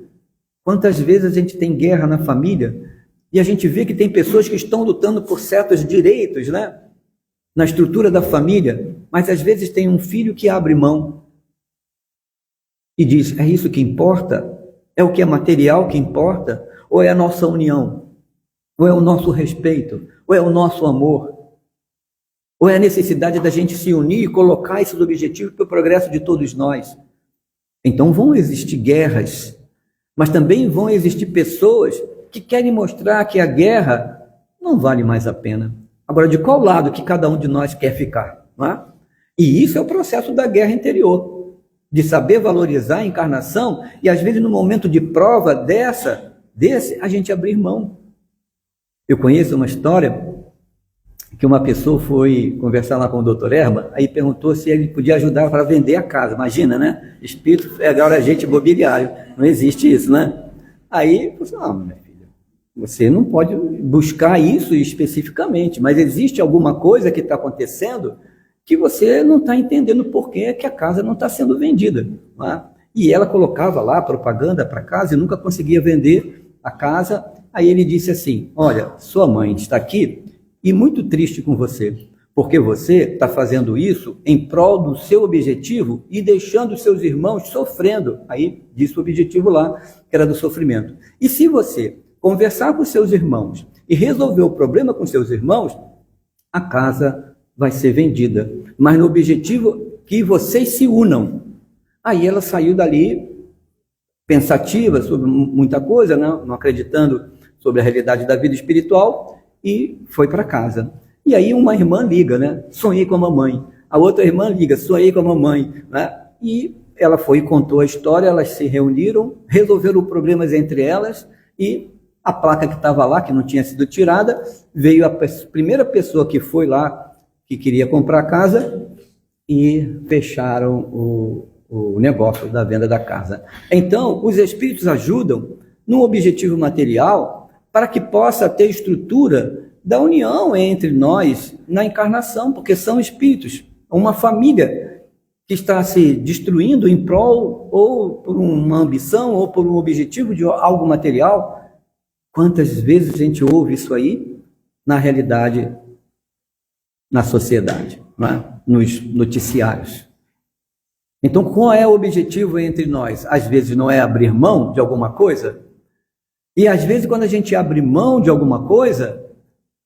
Quantas vezes a gente tem guerra na família e a gente vê que tem pessoas que estão lutando por certos direitos, né? Na estrutura da família, mas às vezes tem um filho que abre mão e diz, é isso que importa? É o que é material que importa? Ou é a nossa união? Ou é o nosso respeito? Ou é o nosso amor? Ou é a necessidade da gente se unir e colocar esses objetivos para o progresso de todos nós? Então vão existir guerras, mas também vão existir pessoas que querem mostrar que a guerra não vale mais a pena. Agora, de qual lado que cada um de nós quer ficar? Não é? E isso é o processo da guerra interior, de saber valorizar a encarnação e, às vezes, no momento de prova desse, a gente abrir mão. Eu conheço uma história que uma pessoa foi conversar lá com o Dr. Erma, aí perguntou se ele podia ajudar para vender a casa. Imagina, né? Espírito é agora agente imobiliário. Não existe isso, né? Aí, eu falei, não, minha filha, você não pode buscar isso especificamente, mas existe alguma coisa que está acontecendo que você não está entendendo por que a casa não está sendo vendida. Não é? E ela colocava lá propaganda para casa e nunca conseguia vender a casa. Aí ele disse assim, olha, sua mãe está aqui e muito triste com você, porque você está fazendo isso em prol do seu objetivo e deixando seus irmãos sofrendo. Aí disse o objetivo lá, que era do sofrimento. E se você conversar com seus irmãos e resolver o problema com seus irmãos, a casa vai ser vendida, mas no objetivo que vocês se unam. Aí ela saiu dali pensativa sobre muita coisa, não acreditando sobre a realidade da vida espiritual, e foi para casa. E aí uma irmã liga, né? Sonhei com a mamãe. A outra irmã liga, sonhei com a mamãe, né? E ela foi e contou a história, elas se reuniram, resolveram problemas entre elas, e a placa que estava lá, que não tinha sido tirada, veio a primeira pessoa que foi lá, que queria comprar a casa, e fecharam o negócio da venda da casa. Então, os espíritos ajudam no objetivo material, para que possa ter estrutura da união entre nós na encarnação, porque são espíritos, uma família que está se destruindo em prol ou por uma ambição ou por um objetivo de algo material. Quantas vezes a gente ouve isso aí na realidade, na sociedade, não é? Nos noticiários. Então, qual é o objetivo entre nós? Às vezes não é abrir mão de alguma coisa, e às vezes quando a gente abre mão de alguma coisa,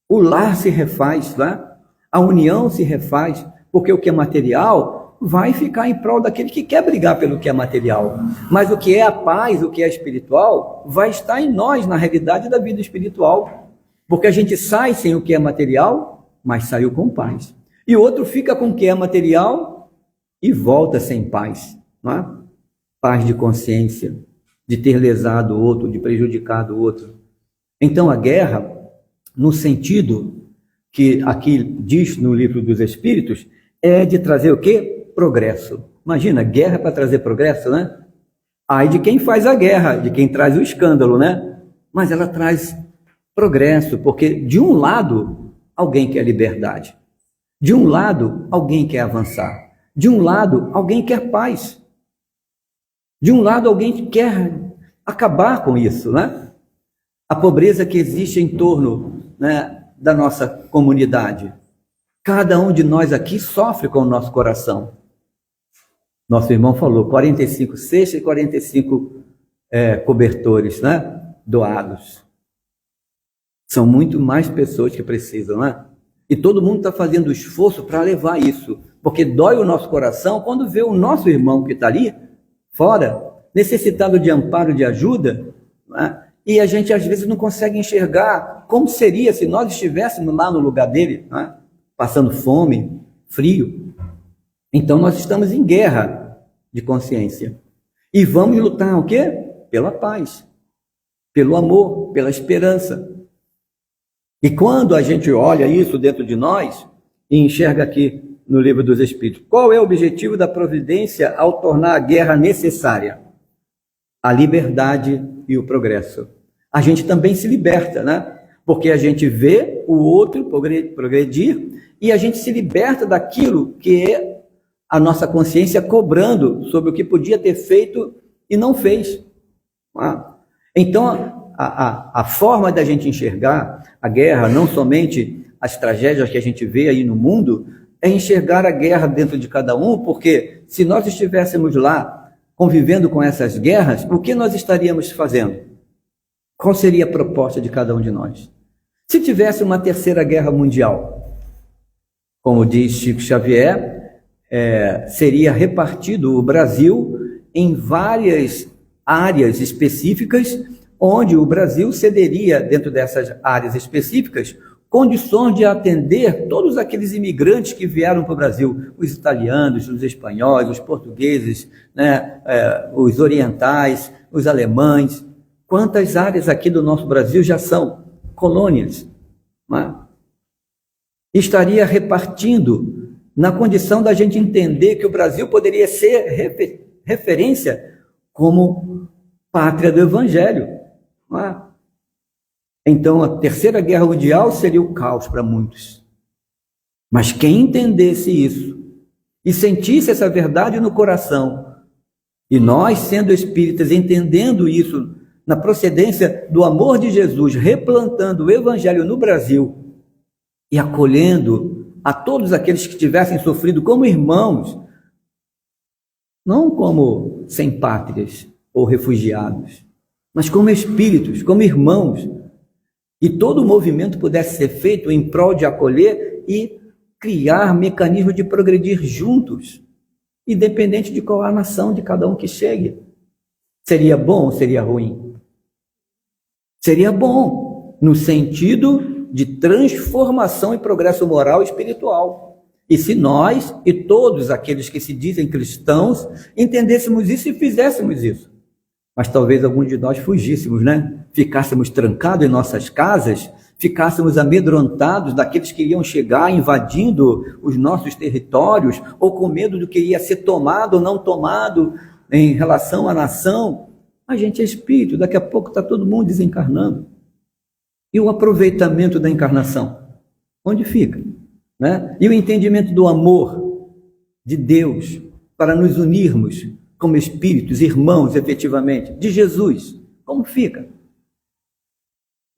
o lar se refaz, né? A união se refaz, porque o que é material vai ficar em prol daquele que quer brigar pelo que é material. Mas o que é a paz, o que é espiritual, vai estar em nós, na realidade da vida espiritual. Porque a gente sai sem o que é material, mas saiu com paz. E o outro fica com o que é material e volta sem paz, não é? Paz de consciência, de ter lesado o outro, de prejudicado o outro. Então a guerra, no sentido que aqui diz no livro dos Espíritos, é de trazer o quê? Progresso. Imagina, guerra para trazer progresso, né? Ai de quem faz a guerra, de quem traz o escândalo, né? Mas ela traz progresso, porque de um lado, alguém quer liberdade. De um lado, alguém quer avançar. De um lado, alguém quer paz. De um lado, alguém quer acabar com isso, né? A pobreza que existe em torno, né, da nossa comunidade. Cada um de nós aqui sofre com o nosso coração. Nosso irmão falou, 45 cestas e 45 cobertores, né, doados. São muito mais pessoas que precisam, né? E todo mundo está fazendo esforço para levar isso, porque dói o nosso coração quando vê o nosso irmão que está ali, fora, necessitado de amparo, de ajuda, né? E a gente às vezes não consegue enxergar como seria se nós estivéssemos lá no lugar dele, né? Passando fome, frio. Então nós estamos em guerra de consciência. E vamos lutar o quê? Pela paz, pelo amor, pela esperança. E quando a gente olha isso dentro de nós e enxerga aqui no Livro dos Espíritos, qual é o objetivo da providência ao tornar a guerra necessária? A liberdade e o progresso. A gente também se liberta, né? Porque a gente vê o outro progredir e a gente se liberta daquilo que é a nossa consciência cobrando sobre o que podia ter feito e não fez. Então, a forma da gente enxergar a guerra, não somente as tragédias que a gente vê aí no mundo, é enxergar a guerra dentro de cada um, porque se nós estivéssemos lá convivendo com essas guerras, o que nós estaríamos fazendo? Qual seria a proposta de cada um de nós? Se tivesse uma terceira guerra mundial, como diz Chico Xavier, seria repartido o Brasil em várias áreas específicas, onde o Brasil cederia, dentro dessas áreas específicas, condições de atender todos aqueles imigrantes que vieram para o Brasil, os italianos, os espanhóis, os portugueses, né, os orientais, os alemães. Quantas áreas aqui do nosso Brasil já são colônias? Né? Estaria repartindo na condição da gente entender que o Brasil poderia ser referência como pátria do Evangelho. Não é? Então, a Terceira Guerra Mundial seria o caos para muitos. Mas quem entendesse isso e sentisse essa verdade no coração, e nós, sendo espíritas, entendendo isso na procedência do amor de Jesus, replantando o Evangelho no Brasil e acolhendo a todos aqueles que tivessem sofrido como irmãos, não como sem pátrias ou refugiados, mas como espíritos, como irmãos, e todo o movimento pudesse ser feito em prol de acolher e criar mecanismos de progredir juntos, independente de qual a nação de cada um que chegue. Seria bom ou seria ruim? Seria bom, no sentido de transformação e progresso moral e espiritual. E se nós e todos aqueles que se dizem cristãos entendêssemos isso e fizéssemos isso. Mas talvez alguns de nós fugíssemos, né? Ficássemos trancados em nossas casas, ficássemos amedrontados daqueles que iam chegar invadindo os nossos territórios, ou com medo do que ia ser tomado ou não tomado em relação à nação. A gente é espírito, daqui a pouco está todo mundo desencarnando. E o aproveitamento da encarnação? Onde fica? Né? E o entendimento do amor de Deus para nos unirmos como espíritos, irmãos, efetivamente, de Jesus, como fica?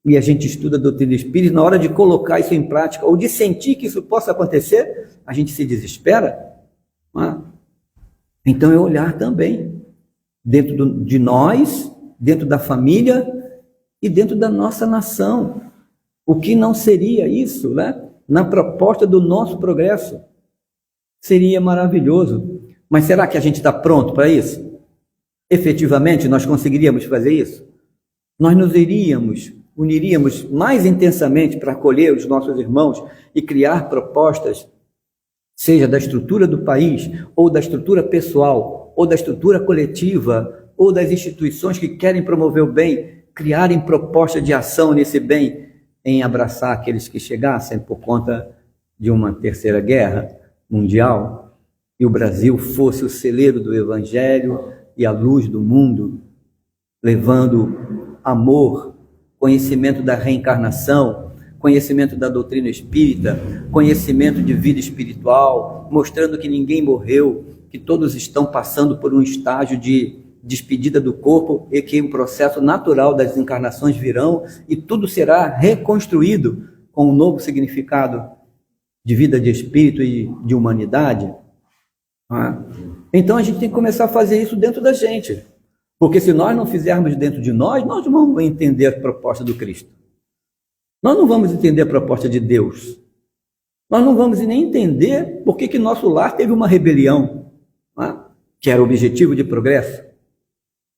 E a gente estuda a doutrina espírita, na hora de colocar isso em prática, ou de sentir que isso possa acontecer, a gente se desespera. Não é? Então é olhar também, dentro de nós, dentro da família e dentro da nossa nação. O que não seria isso, né? Na proposta do nosso progresso? Seria maravilhoso. Mas será que a gente está pronto para isso? Efetivamente, nós conseguiríamos fazer isso? Nós nos uniríamos mais intensamente para acolher os nossos irmãos e criar propostas, seja da estrutura do país, ou da estrutura pessoal, ou da estrutura coletiva, ou das instituições que querem promover o bem, criarem propostas de ação nesse bem, em abraçar aqueles que chegassem por conta de uma terceira guerra mundial, e o Brasil fosse o celeiro do Evangelho e a luz do mundo, levando amor, conhecimento da reencarnação, conhecimento da doutrina espírita, conhecimento de vida espiritual, mostrando que ninguém morreu, que todos estão passando por um estágio de despedida do corpo e que o processo natural das encarnações virão e tudo será reconstruído com um novo significado de vida de espírito e de humanidade. Então a gente tem que começar a fazer isso dentro da gente, porque se nós não fizermos dentro de nós não vamos entender a proposta do Cristo, nós não vamos entender a proposta de Deus, nós não vamos nem entender por que nosso lar teve uma rebelião, que era o objetivo de progresso.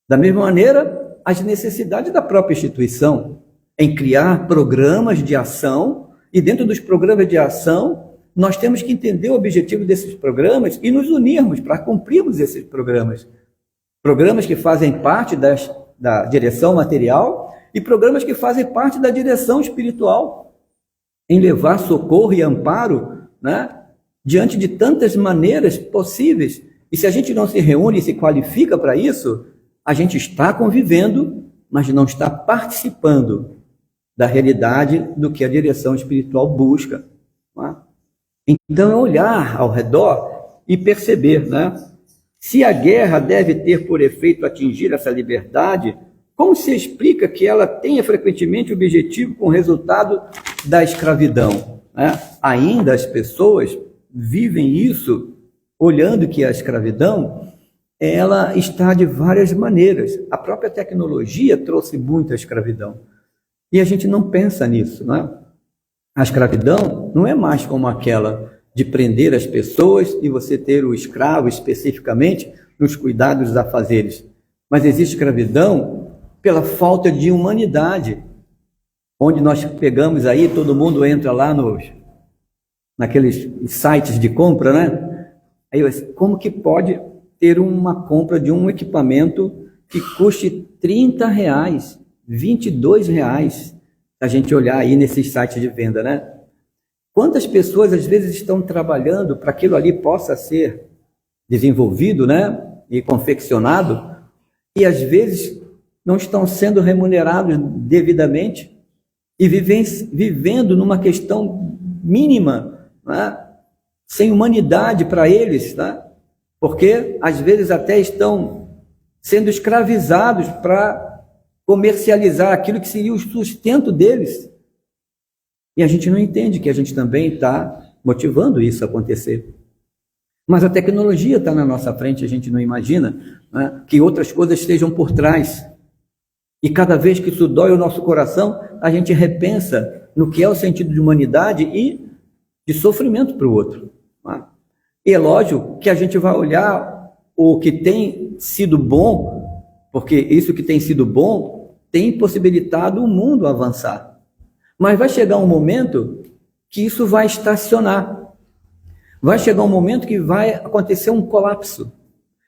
Da mesma maneira, as necessidades da própria instituição em criar programas de ação, e dentro dos programas de ação nós temos que entender o objetivo desses programas e nos unirmos para cumprirmos esses programas. Programas que fazem parte da direção material e programas que fazem parte da direção espiritual, em levar socorro e amparo, né, diante de tantas maneiras possíveis. E se a gente não se reúne e se qualifica para isso, a gente está convivendo, mas não está participando da realidade do que a direção espiritual busca. Não é? Então é olhar ao redor e perceber, né? Se a guerra deve ter por efeito atingir essa liberdade, como se explica que ela tenha frequentemente o objetivo com o resultado da escravidão? Né? Ainda as pessoas vivem isso, olhando que a escravidão, ela está de várias maneiras. A própria tecnologia trouxe muita escravidão. E a gente não pensa nisso, né? A escravidão não é mais como aquela de prender as pessoas e você ter o escravo especificamente nos cuidados dos afazeres, mas existe escravidão pela falta de humanidade, onde nós pegamos aí, todo mundo entra lá naqueles sites de compra, né? Aí, como que pode ter uma compra de um equipamento que custe R$30, R$22, se a gente olhar aí nesses sites de venda, né? Quantas pessoas às vezes estão trabalhando para aquilo ali possa ser desenvolvido, né? E confeccionado, e às vezes não estão sendo remunerados devidamente e vivendo numa questão mínima, né? Sem humanidade para eles, né? Porque às vezes até estão sendo escravizados para comercializar aquilo que seria o sustento deles. E a gente não entende que a gente também está motivando isso a acontecer. Mas a tecnologia está na nossa frente, a gente não imagina, né, que outras coisas estejam por trás. E cada vez que isso dói o nosso coração, a gente repensa no que é o sentido de humanidade e de sofrimento para o outro. Né? E é lógico que a gente vai olhar o que tem sido bom, porque isso que tem sido bom tem possibilitado o mundo avançar. Mas vai chegar um momento que isso vai estacionar. Vai chegar um momento que vai acontecer um colapso.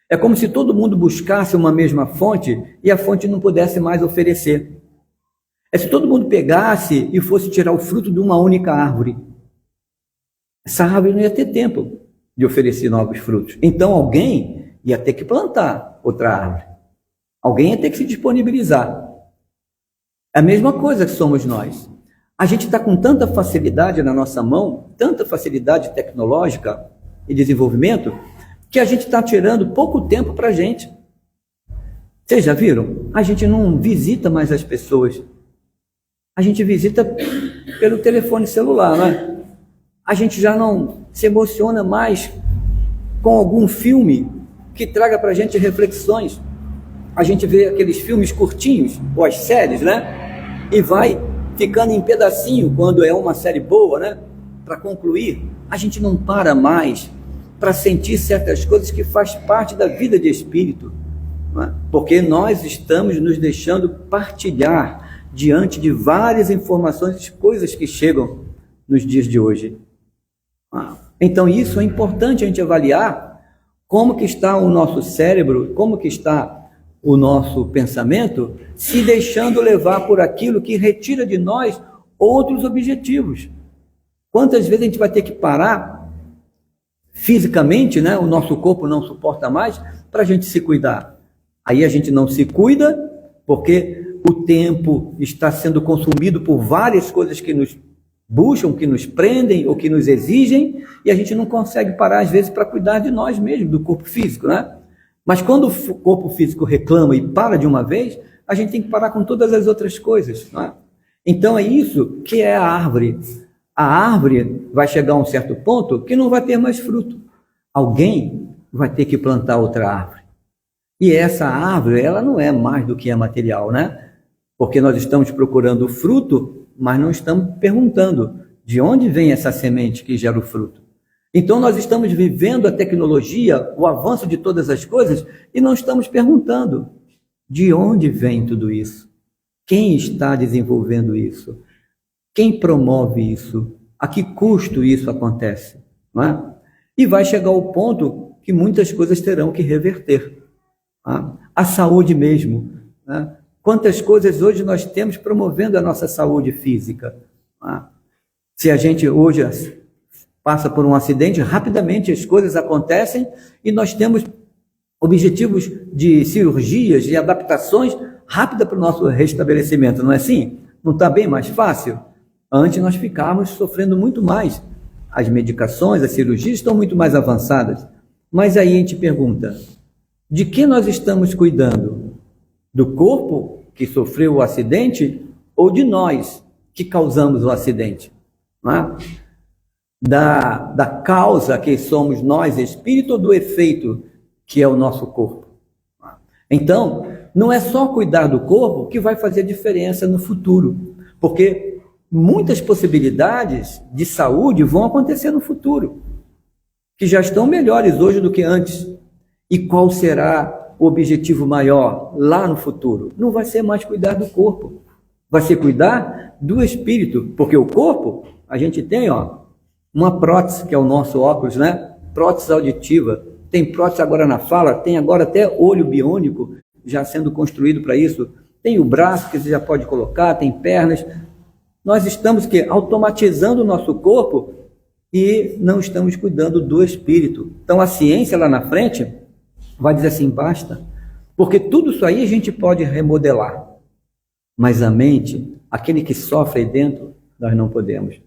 É como se todo mundo buscasse uma mesma fonte e a fonte não pudesse mais oferecer. É se todo mundo pegasse e fosse tirar o fruto de uma única árvore. Essa árvore não ia ter tempo de oferecer novos frutos. Então alguém ia ter que plantar outra árvore. Alguém ia ter que se disponibilizar. É a mesma coisa que somos nós. A gente está com tanta facilidade na nossa mão, tanta facilidade tecnológica e desenvolvimento, que a gente está tirando pouco tempo para a gente. Vocês já viram? A gente não visita mais as pessoas. A gente visita pelo telefone celular, né? A gente já não se emociona mais com algum filme que traga para a gente reflexões. A gente vê aqueles filmes curtinhos, ou as séries, né? E vai ficando em pedacinho quando é uma série boa, né? Para concluir, a gente não para mais para sentir certas coisas que faz parte da vida de espírito, né? Porque nós estamos nos deixando partilhar diante de várias informações e coisas que chegam nos dias de hoje. Então isso é importante a gente avaliar como que está o nosso cérebro, como que está o nosso pensamento, se deixando levar por aquilo que retira de nós outros objetivos. Quantas vezes a gente vai ter que parar fisicamente, né? O nosso corpo não suporta mais, para a gente se cuidar. Aí a gente não se cuida porque o tempo está sendo consumido por várias coisas que nos buscam, que nos prendem ou que nos exigem, e a gente não consegue parar às vezes para cuidar de nós mesmos, do corpo físico, né? Mas quando o corpo físico reclama e para de uma vez, a gente tem que parar com todas as outras coisas, não é? Então é isso que é a árvore. A árvore vai chegar a um certo ponto que não vai ter mais fruto. Alguém vai ter que plantar outra árvore. E essa árvore, ela não é mais do que é material, né? Porque nós estamos procurando o fruto, mas não estamos perguntando de onde vem essa semente que gera o fruto. Então nós estamos vivendo a tecnologia, o avanço de todas as coisas, e não estamos perguntando de onde vem tudo isso. Quem está desenvolvendo isso? Quem promove isso? A que custo isso acontece? Não é? E vai chegar ao ponto que muitas coisas terão que reverter. A saúde mesmo. Né? Quantas coisas hoje nós temos promovendo a nossa saúde física? Se a gente hoje passa por um acidente, rapidamente as coisas acontecem e nós temos objetivos de cirurgias e adaptações rápidas para o nosso restabelecimento, não é assim? Não está bem mais fácil? Antes nós ficávamos sofrendo muito mais. As medicações, as cirurgias estão muito mais avançadas. Mas aí a gente pergunta, de que nós estamos cuidando? Do corpo que sofreu o acidente ou de nós que causamos o acidente? Não é? Da causa que somos nós, espírito, ou do efeito que é o nosso corpo? Então, não é só cuidar do corpo que vai fazer diferença no futuro, porque muitas possibilidades de saúde vão acontecer no futuro, que já estão melhores hoje do que antes. E qual será o objetivo maior lá no futuro? Não vai ser mais cuidar do corpo, vai ser cuidar do espírito, porque o corpo, a gente tem uma prótese, que é o nosso óculos, né? Prótese auditiva, tem prótese agora na fala, tem agora até olho biônico já sendo construído para isso, tem o braço que você já pode colocar, tem pernas. Nós estamos automatizando o nosso corpo e não estamos cuidando do espírito. Então a ciência lá na frente vai dizer assim, basta, porque tudo isso aí a gente pode remodelar, mas a mente, aquele que sofre aí dentro, nós não podemos.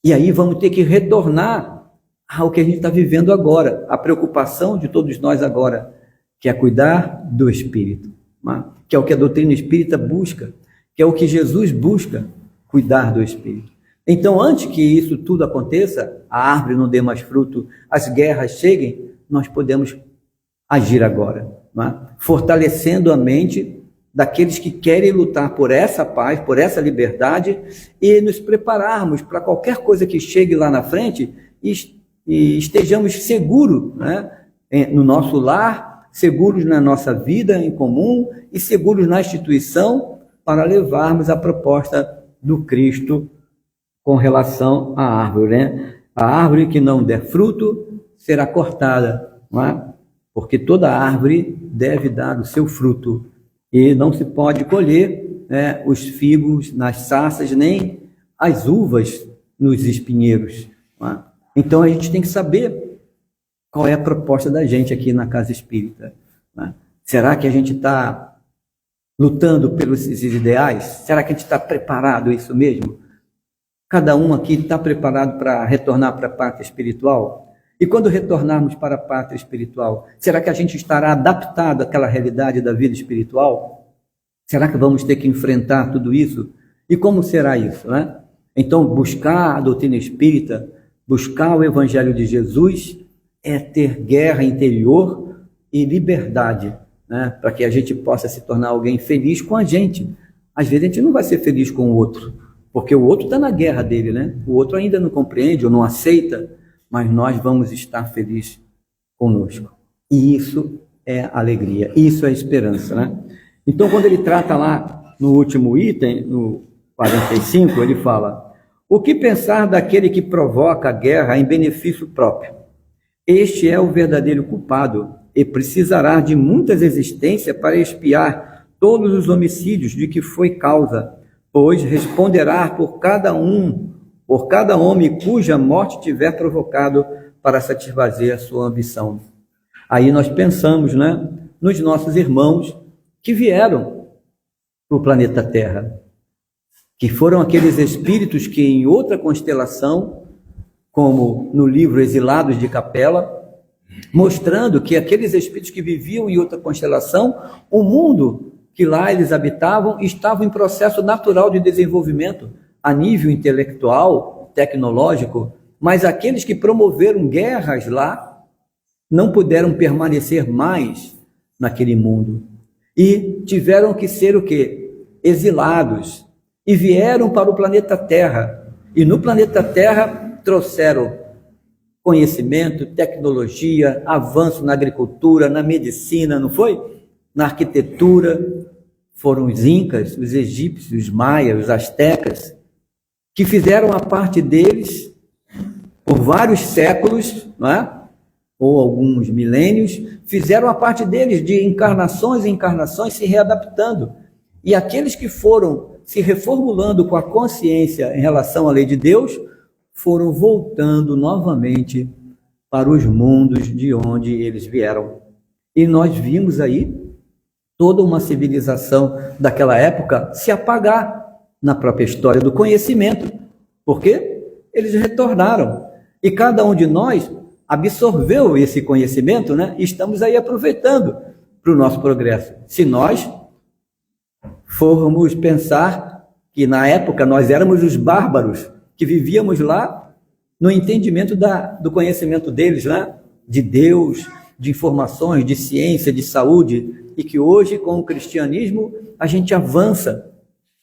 E aí vamos ter que retornar ao que a gente está vivendo agora, a preocupação de todos nós agora, que é cuidar do espírito, né? Que é o que a doutrina espírita busca, que é o que Jesus busca, cuidar do espírito. Então, antes que isso tudo aconteça, a árvore não dê mais fruto, as guerras cheguem, nós podemos agir agora, né? Fortalecendo a mente daqueles que querem lutar por essa paz, por essa liberdade, e nos prepararmos para qualquer coisa que chegue lá na frente e estejamos seguros, né? No nosso lar, seguros na nossa vida em comum e seguros na instituição para levarmos a proposta do Cristo com relação à árvore, né? A árvore que não der fruto será cortada, não é? Porque toda árvore deve dar o seu fruto e não se pode colher, né, os figos nas sarças nem as uvas nos espinheiros, não é? Então a gente tem que saber qual é a proposta da gente aqui na Casa Espírita, né? Será que a gente está lutando pelos ideais? Será que a gente está preparado a isso mesmo? Cada um aqui está preparado para retornar para a pátria espiritual? E quando retornarmos para a pátria espiritual, será que a gente estará adaptado àquela realidade da vida espiritual? Será que vamos ter que enfrentar tudo isso? E como será isso, né? Então, buscar a doutrina espírita, buscar o Evangelho de Jesus, é ter guerra interior e liberdade, né? Para que a gente possa se tornar alguém feliz com a gente. Às vezes a gente não vai ser feliz com o outro, porque o outro está na guerra dele, né? O outro ainda não compreende ou não aceita, mas nós vamos estar felizes conosco. E isso é alegria, isso é esperança, né? Então, quando ele trata lá no último item, no 45, ele fala: o que pensar daquele que provoca a guerra em benefício próprio? Este é o verdadeiro culpado e precisará de muitas existências para expiar todos os homicídios de que foi causa, pois responderá por cada homem cuja morte tiver provocado para satisfazer a sua ambição. Aí nós pensamos, né, nos nossos irmãos que vieram para o planeta Terra, que foram aqueles espíritos que em outra constelação, como no livro Exilados de Capela, mostrando que aqueles espíritos que viviam em outra constelação, o mundo que lá eles habitavam estava em processo natural de desenvolvimento a nível intelectual, tecnológico, mas aqueles que promoveram guerras lá não puderam permanecer mais naquele mundo e tiveram que ser o quê? Exilados, e vieram para o planeta Terra, e no planeta Terra trouxeram conhecimento, tecnologia, avanço na agricultura, na medicina, não foi? Na arquitetura. Foram os incas, os egípcios, os maias, os astecas, que fizeram a parte deles por vários séculos, não é? Ou alguns milênios, fizeram a parte deles de encarnações em encarnações, se readaptando. E aqueles que foram se reformulando com a consciência em relação à lei de Deus, foram voltando novamente para os mundos de onde eles vieram. E nós vimos aí toda uma civilização daquela época se apagar na própria história do conhecimento, porque eles retornaram. E cada um de nós absorveu esse conhecimento, né? E estamos aí aproveitando para o nosso progresso. Se nós formos pensar que na época nós éramos os bárbaros, que vivíamos lá no entendimento do conhecimento deles, né? De Deus, de informações, de ciência, de saúde, e que hoje, com o cristianismo, a gente avança.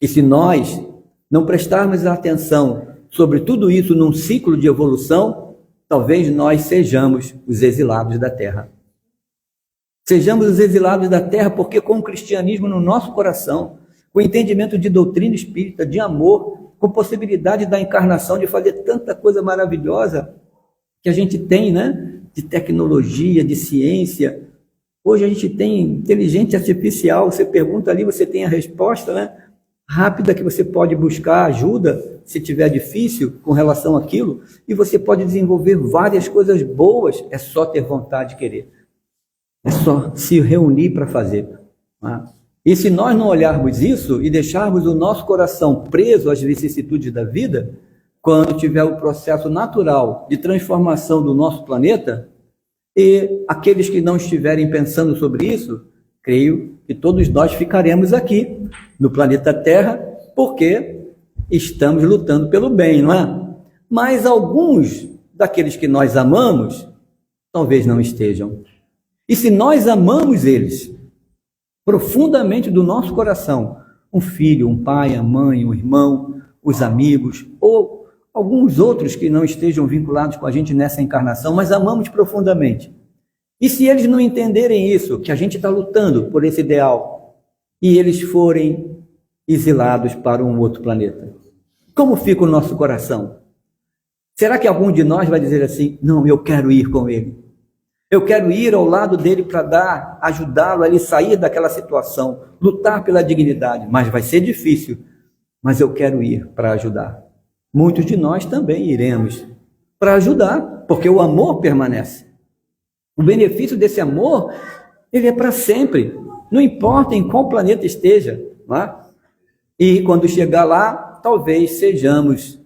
E se nós não prestarmos atenção sobre tudo isso num ciclo de evolução, talvez nós sejamos os exilados da Terra. Sejamos os exilados da terra, porque com o cristianismo no nosso coração, com o entendimento de doutrina espírita, de amor, com possibilidade da encarnação, de fazer tanta coisa maravilhosa que a gente tem, né? De tecnologia, de ciência. Hoje a gente tem inteligência artificial, você pergunta ali, você tem a resposta, né? Rápida, que você pode buscar ajuda, se tiver difícil com relação àquilo, e você pode desenvolver várias coisas boas, é só ter vontade de querer. É só se reunir para fazer. Tá? E se nós não olharmos isso e deixarmos o nosso coração preso às vicissitudes da vida, quando tiver o processo natural de transformação do nosso planeta, e aqueles que não estiverem pensando sobre isso, creio que todos nós ficaremos aqui no planeta Terra, porque estamos lutando pelo bem, não é? Mas alguns daqueles que nós amamos, talvez não estejam. E se nós amamos eles profundamente do nosso coração, um filho, um pai, a mãe, um irmão, os amigos, ou alguns outros que não estejam vinculados com a gente nessa encarnação, mas amamos profundamente. E se eles não entenderem isso, que a gente está lutando por esse ideal, e eles forem exilados para um outro planeta, como fica o nosso coração? Será que algum de nós vai dizer assim, não, eu quero ir com ele? Eu quero ir ao lado dele para ajudá-lo a ele sair daquela situação, lutar pela dignidade, mas vai ser difícil, mas eu quero ir para ajudar. Muitos de nós também iremos para ajudar, porque o amor permanece. O benefício desse amor, ele é para sempre, não importa em qual planeta esteja. Não é? E quando chegar lá, talvez sejamos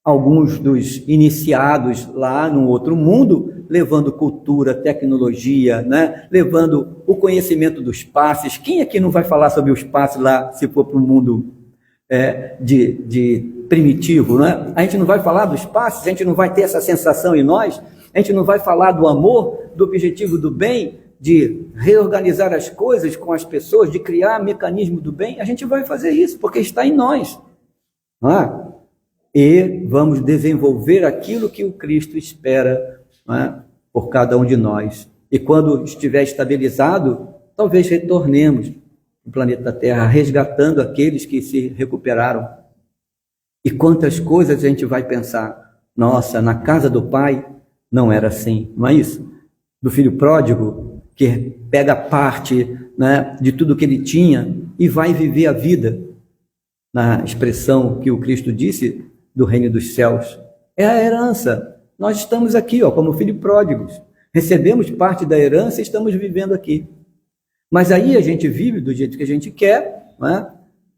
alguns dos iniciados lá num outro mundo, levando cultura, tecnologia, né? Levando o conhecimento dos passes. Quem aqui não vai falar sobre os passes lá, se for para o mundo de primitivo, né? A gente não vai falar dos passes, a gente não vai ter essa sensação em nós, a gente não vai falar do amor, do objetivo do bem, de reorganizar as coisas com as pessoas, de criar mecanismo do bem. A gente vai fazer isso, porque está em nós. Não é? E vamos desenvolver aquilo que o Cristo espera, não é? Por cada um de nós. E quando estiver estabilizado, talvez retornemos no planeta Terra, resgatando aqueles que se recuperaram. E quantas coisas a gente vai pensar, nossa, na casa do Pai não era assim, não é isso? Do filho pródigo, que pega parte, né, de tudo que ele tinha e vai viver a vida, na expressão que o Cristo disse, do reino dos céus. É a herança. Nós estamos aqui, como filhos pródigos. Recebemos parte da herança e estamos vivendo aqui. Mas aí a gente vive do jeito que a gente quer,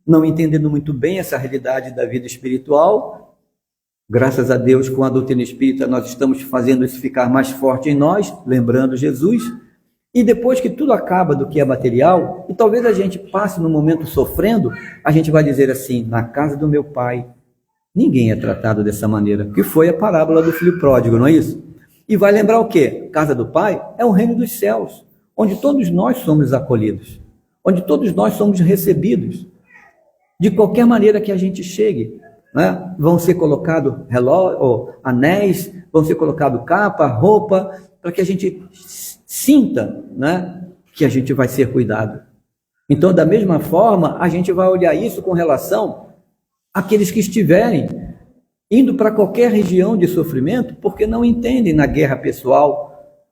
não entendendo muito bem essa realidade da vida espiritual. Graças a Deus, com a doutrina espírita, nós estamos fazendo isso ficar mais forte em nós, lembrando Jesus. E depois que tudo acaba do que é material, e talvez a gente passe no momento sofrendo, a gente vai dizer assim, na casa do meu pai, ninguém é tratado dessa maneira, que foi a parábola do filho pródigo, não é isso? E vai lembrar o quê? Casa do Pai é o reino dos céus, onde todos nós somos acolhidos, onde todos nós somos recebidos, de qualquer maneira que a gente chegue. Né? Vão ser colocados relógio, anéis, vão ser colocados capa, roupa, para que a gente sinta, né, que a gente vai ser cuidado. Então, da mesma forma, a gente vai olhar isso com relação àqueles que estiverem indo para qualquer região de sofrimento, porque não entendem na guerra pessoal,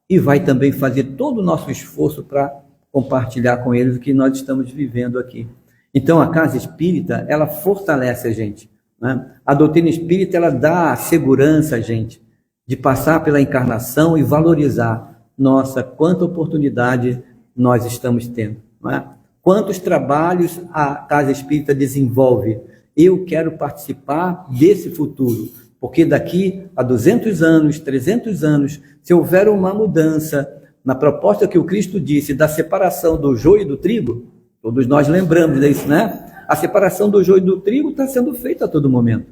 e vai também fazer todo o nosso esforço para compartilhar com eles o que nós estamos vivendo aqui. Então, a casa espírita, ela fortalece a gente. Né? A doutrina espírita, ela dá segurança a gente de passar pela encarnação e valorizar. Nossa, quanta oportunidade nós estamos tendo. Não é? Quantos trabalhos a casa espírita desenvolve. Eu quero participar desse futuro, porque daqui a 200 anos, 300 anos, se houver uma mudança na proposta que o Cristo disse da separação do joio e do trigo, todos nós lembramos disso, né? A separação do joio e do trigo está sendo feita a todo momento.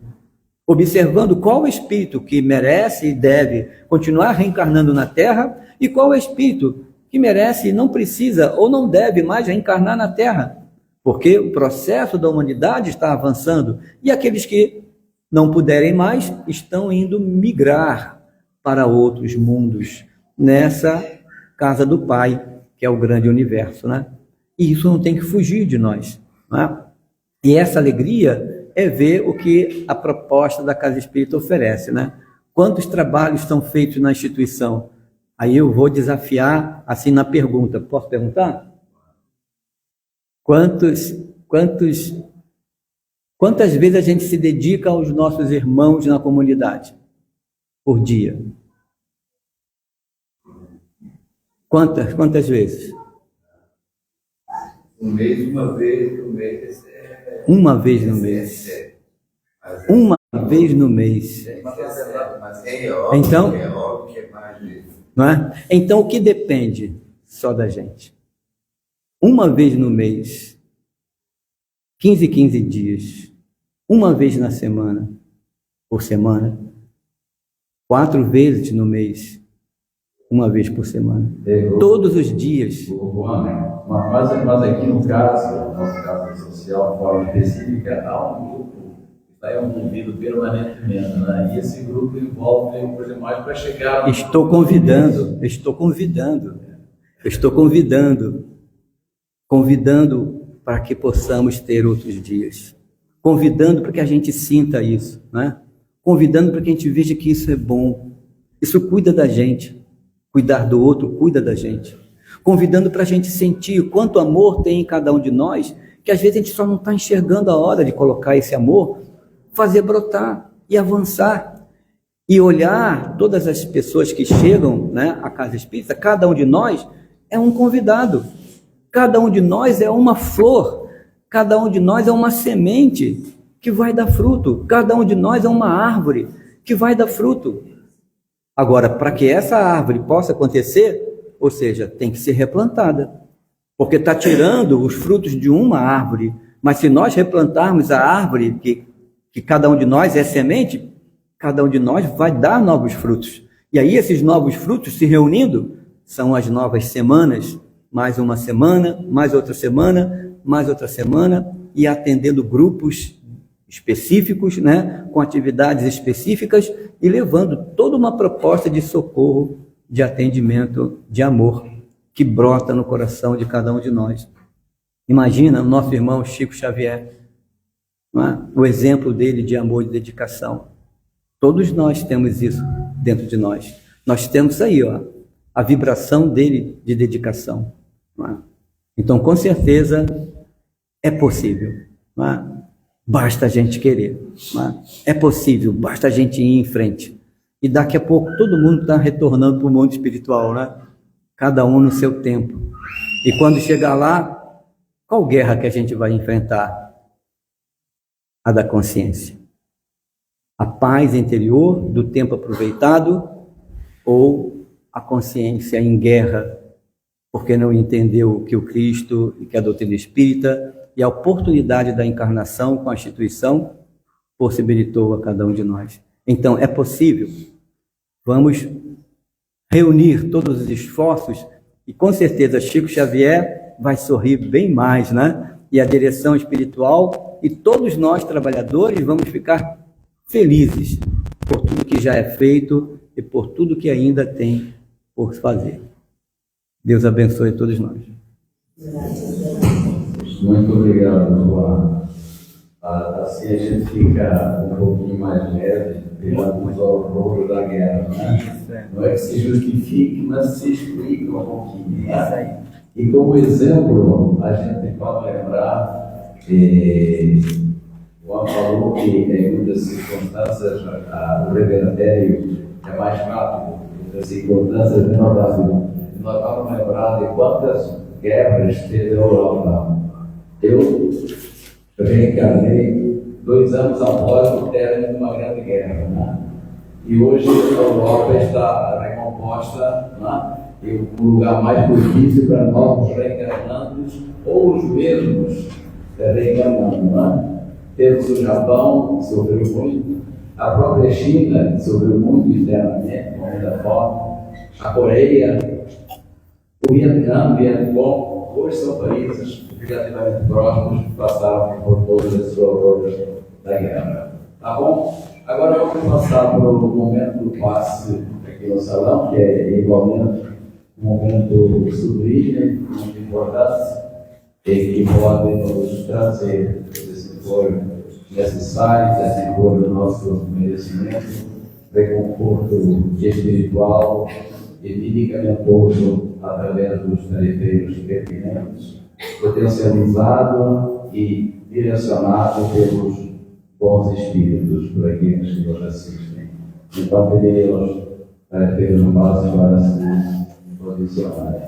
Observando qual o espírito que merece e deve continuar reencarnando na Terra e qual o espírito que merece e não precisa ou não deve mais reencarnar na Terra. Porque o processo da humanidade está avançando e aqueles que não puderem mais estão indo migrar para outros mundos nessa casa do Pai. que é o grande universo, né? E isso não tem que fugir de nós, né? E essa alegria é ver o que a proposta da Casa Espírita oferece, né? Quantos trabalhos estão feitos na instituição? Aí eu vou desafiar assim na pergunta. Posso perguntar? Quantas vezes a gente se dedica aos nossos irmãos na comunidade por dia? Quantas vezes? Um mês, uma vez no mês. Uma vez no mês. Uma vez no mês. Então, não é? Então, o que depende só da gente? Uma vez no mês, 15 dias, uma vez na semana, por semana, 4 vezes no mês, uma vez por semana, todos os dias. Mas aqui no nosso caso social, de forma específica, há um grupo que está envolvido permanentemente, né? E esse grupo envolve coisa mais para chegar. Estou convidando para que possamos ter outros dias, convidando para que a gente sinta isso, né? Convidando para que a gente veja que isso é bom, isso cuida da gente, cuidar do outro cuida da gente, convidando para a gente sentir o quanto amor tem em cada um de nós, que às vezes a gente só não está enxergando a hora de colocar esse amor, fazer brotar e avançar, e olhar todas as pessoas que chegam, né, à Casa Espírita. Cada um de nós é um convidado, cada um de nós é uma flor, cada um de nós é uma semente que vai dar fruto, cada um de nós é uma árvore que vai dar fruto. Agora, para que essa árvore possa acontecer, ou seja, tem que ser replantada, porque está tirando os frutos de uma árvore, mas se nós replantarmos a árvore, que cada um de nós é semente, cada um de nós vai dar novos frutos. E aí esses novos frutos se reunindo, são as novas semanas, mais uma semana, mais outra semana, mais outra semana, e atendendo grupos específicos, né, com atividades específicas, e levando toda uma proposta de socorro, de atendimento, de amor, que brota no coração de cada um de nós. Imagina o nosso irmão Chico Xavier, não é? O exemplo dele de amor e dedicação. Todos nós temos isso dentro de nós. Nós temos aí, ó, a vibração dele de dedicação. Não é? Então, com certeza, é possível. Não é? Basta a gente querer. Não é? É possível, basta a gente ir em frente. E daqui a pouco todo mundo está retornando para o mundo espiritual, né? Cada um no seu tempo. E quando chegar lá, qual guerra que a gente vai enfrentar? A da consciência. A paz interior do tempo aproveitado ou a consciência em guerra, porque não entendeu que o Cristo e que a doutrina espírita e a oportunidade da encarnação com a instituição possibilitou a cada um de nós. Então, é possível. Vamos reunir todos os esforços e, com certeza, Chico Xavier vai sorrir bem mais, né? E a direção espiritual e todos nós, trabalhadores, vamos ficar felizes por tudo que já é feito e por tudo que ainda tem por fazer. Deus abençoe todos nós. Muito obrigado, João. Assim a gente fica um pouquinho mais leve perante os horrores da guerra. Né? Não é que se justifique, mas se explique um pouquinho. Né? E como exemplo, a gente pode lembrar que João falou que em muitas circunstâncias o revertério é mais rápido, em muitas circunstâncias menor rápido. Nós vamos lembrar de quantas guerras teve a Europa. Eu reencarnei 2 anos após o término de uma grande guerra. Né? E hoje a Europa está recomposta, né? E o lugar mais propício para novos reencarnantes ou os mesmos reencarnando. Né? Temos o Japão, que sofreu muito, a própria China, que sofreu muito internamente, de muita forma, a Coreia, o Vietnã, hoje são países relativamente próximos que passaram por todas as horrores da guerra. Tá bom? Agora vamos passar para o momento do passe aqui no salão, que é igualmente um momento sublime, muito importante, e que pode nos trazer, se for necessário, se for do nosso merecimento, reconforto espiritual e medicamentoso através dos tarefeiros pertinentes, potencializado e direcionado pelos bons espíritos, por aqueles que nos assistem. Então, pedimos tarefeiros no passo para se posicionarem.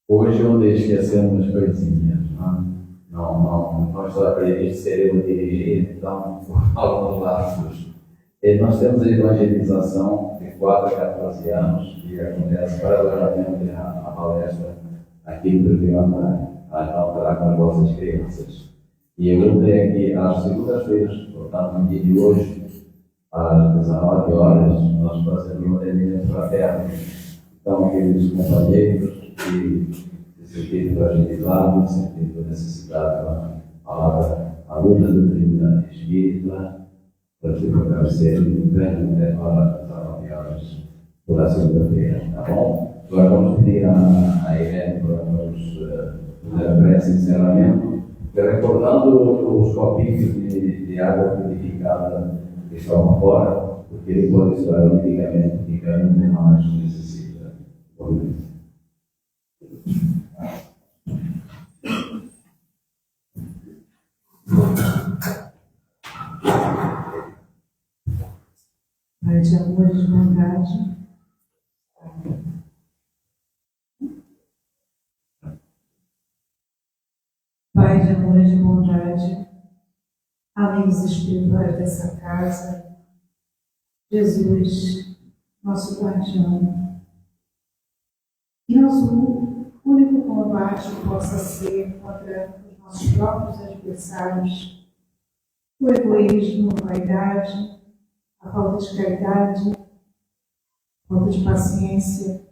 Hoje eu andei esquecendo umas coisinhas, não estou previsto ser eu a dirigir, então, por alguns lapsos. Nós temos a evangelização de 4 a 14 anos, que acontece paralelamente à palestra aqui no programa a alterar com as vossas crianças. E eu entrei aqui às segundas-feiras, portanto, no dia de hoje, às 19 horas, nós fazemos um atendimento fraterno. Então, queridos companheiros, e esse espírito evangelizado, sentindo a necessidade da palavra, a luta doutrina espírita, para se fortalecer no inverno até às 19 horas toda a segunda-feira, tá bom? Agora vamos pedir a Irene para nos fazer a prece de encerramento, recordando os copinhos de água purificada que estão fora, porque ele pode ser um medicamento que cada um de nós necessita. Obrigado. Pai de amor e de bondade, Pai de amor e de bondade, amigos espirituais dessa casa, Jesus, nosso guardião, que nosso único combate possa ser contra os nossos próprios adversários, o egoísmo, a vaidade, a falta de caridade, a falta de paciência,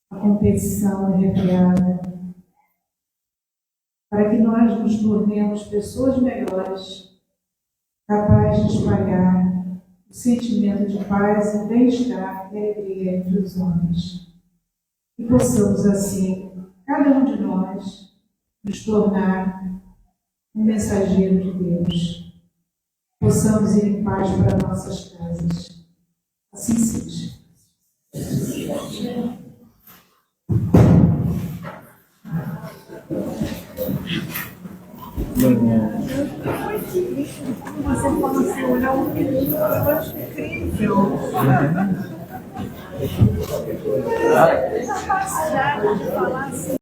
a competição irrefreada, para que nós nos tornemos pessoas melhores, capazes de espalhar o sentimento de paz e bem-estar e alegria entre os homens. E possamos, assim, cada um de nós, nos tornar um mensageiro de Deus. Possamos ir em paz para nossas casas. Assim seja. Você falou assim, olhar um filho, eu acho incrível. Já de falar assim.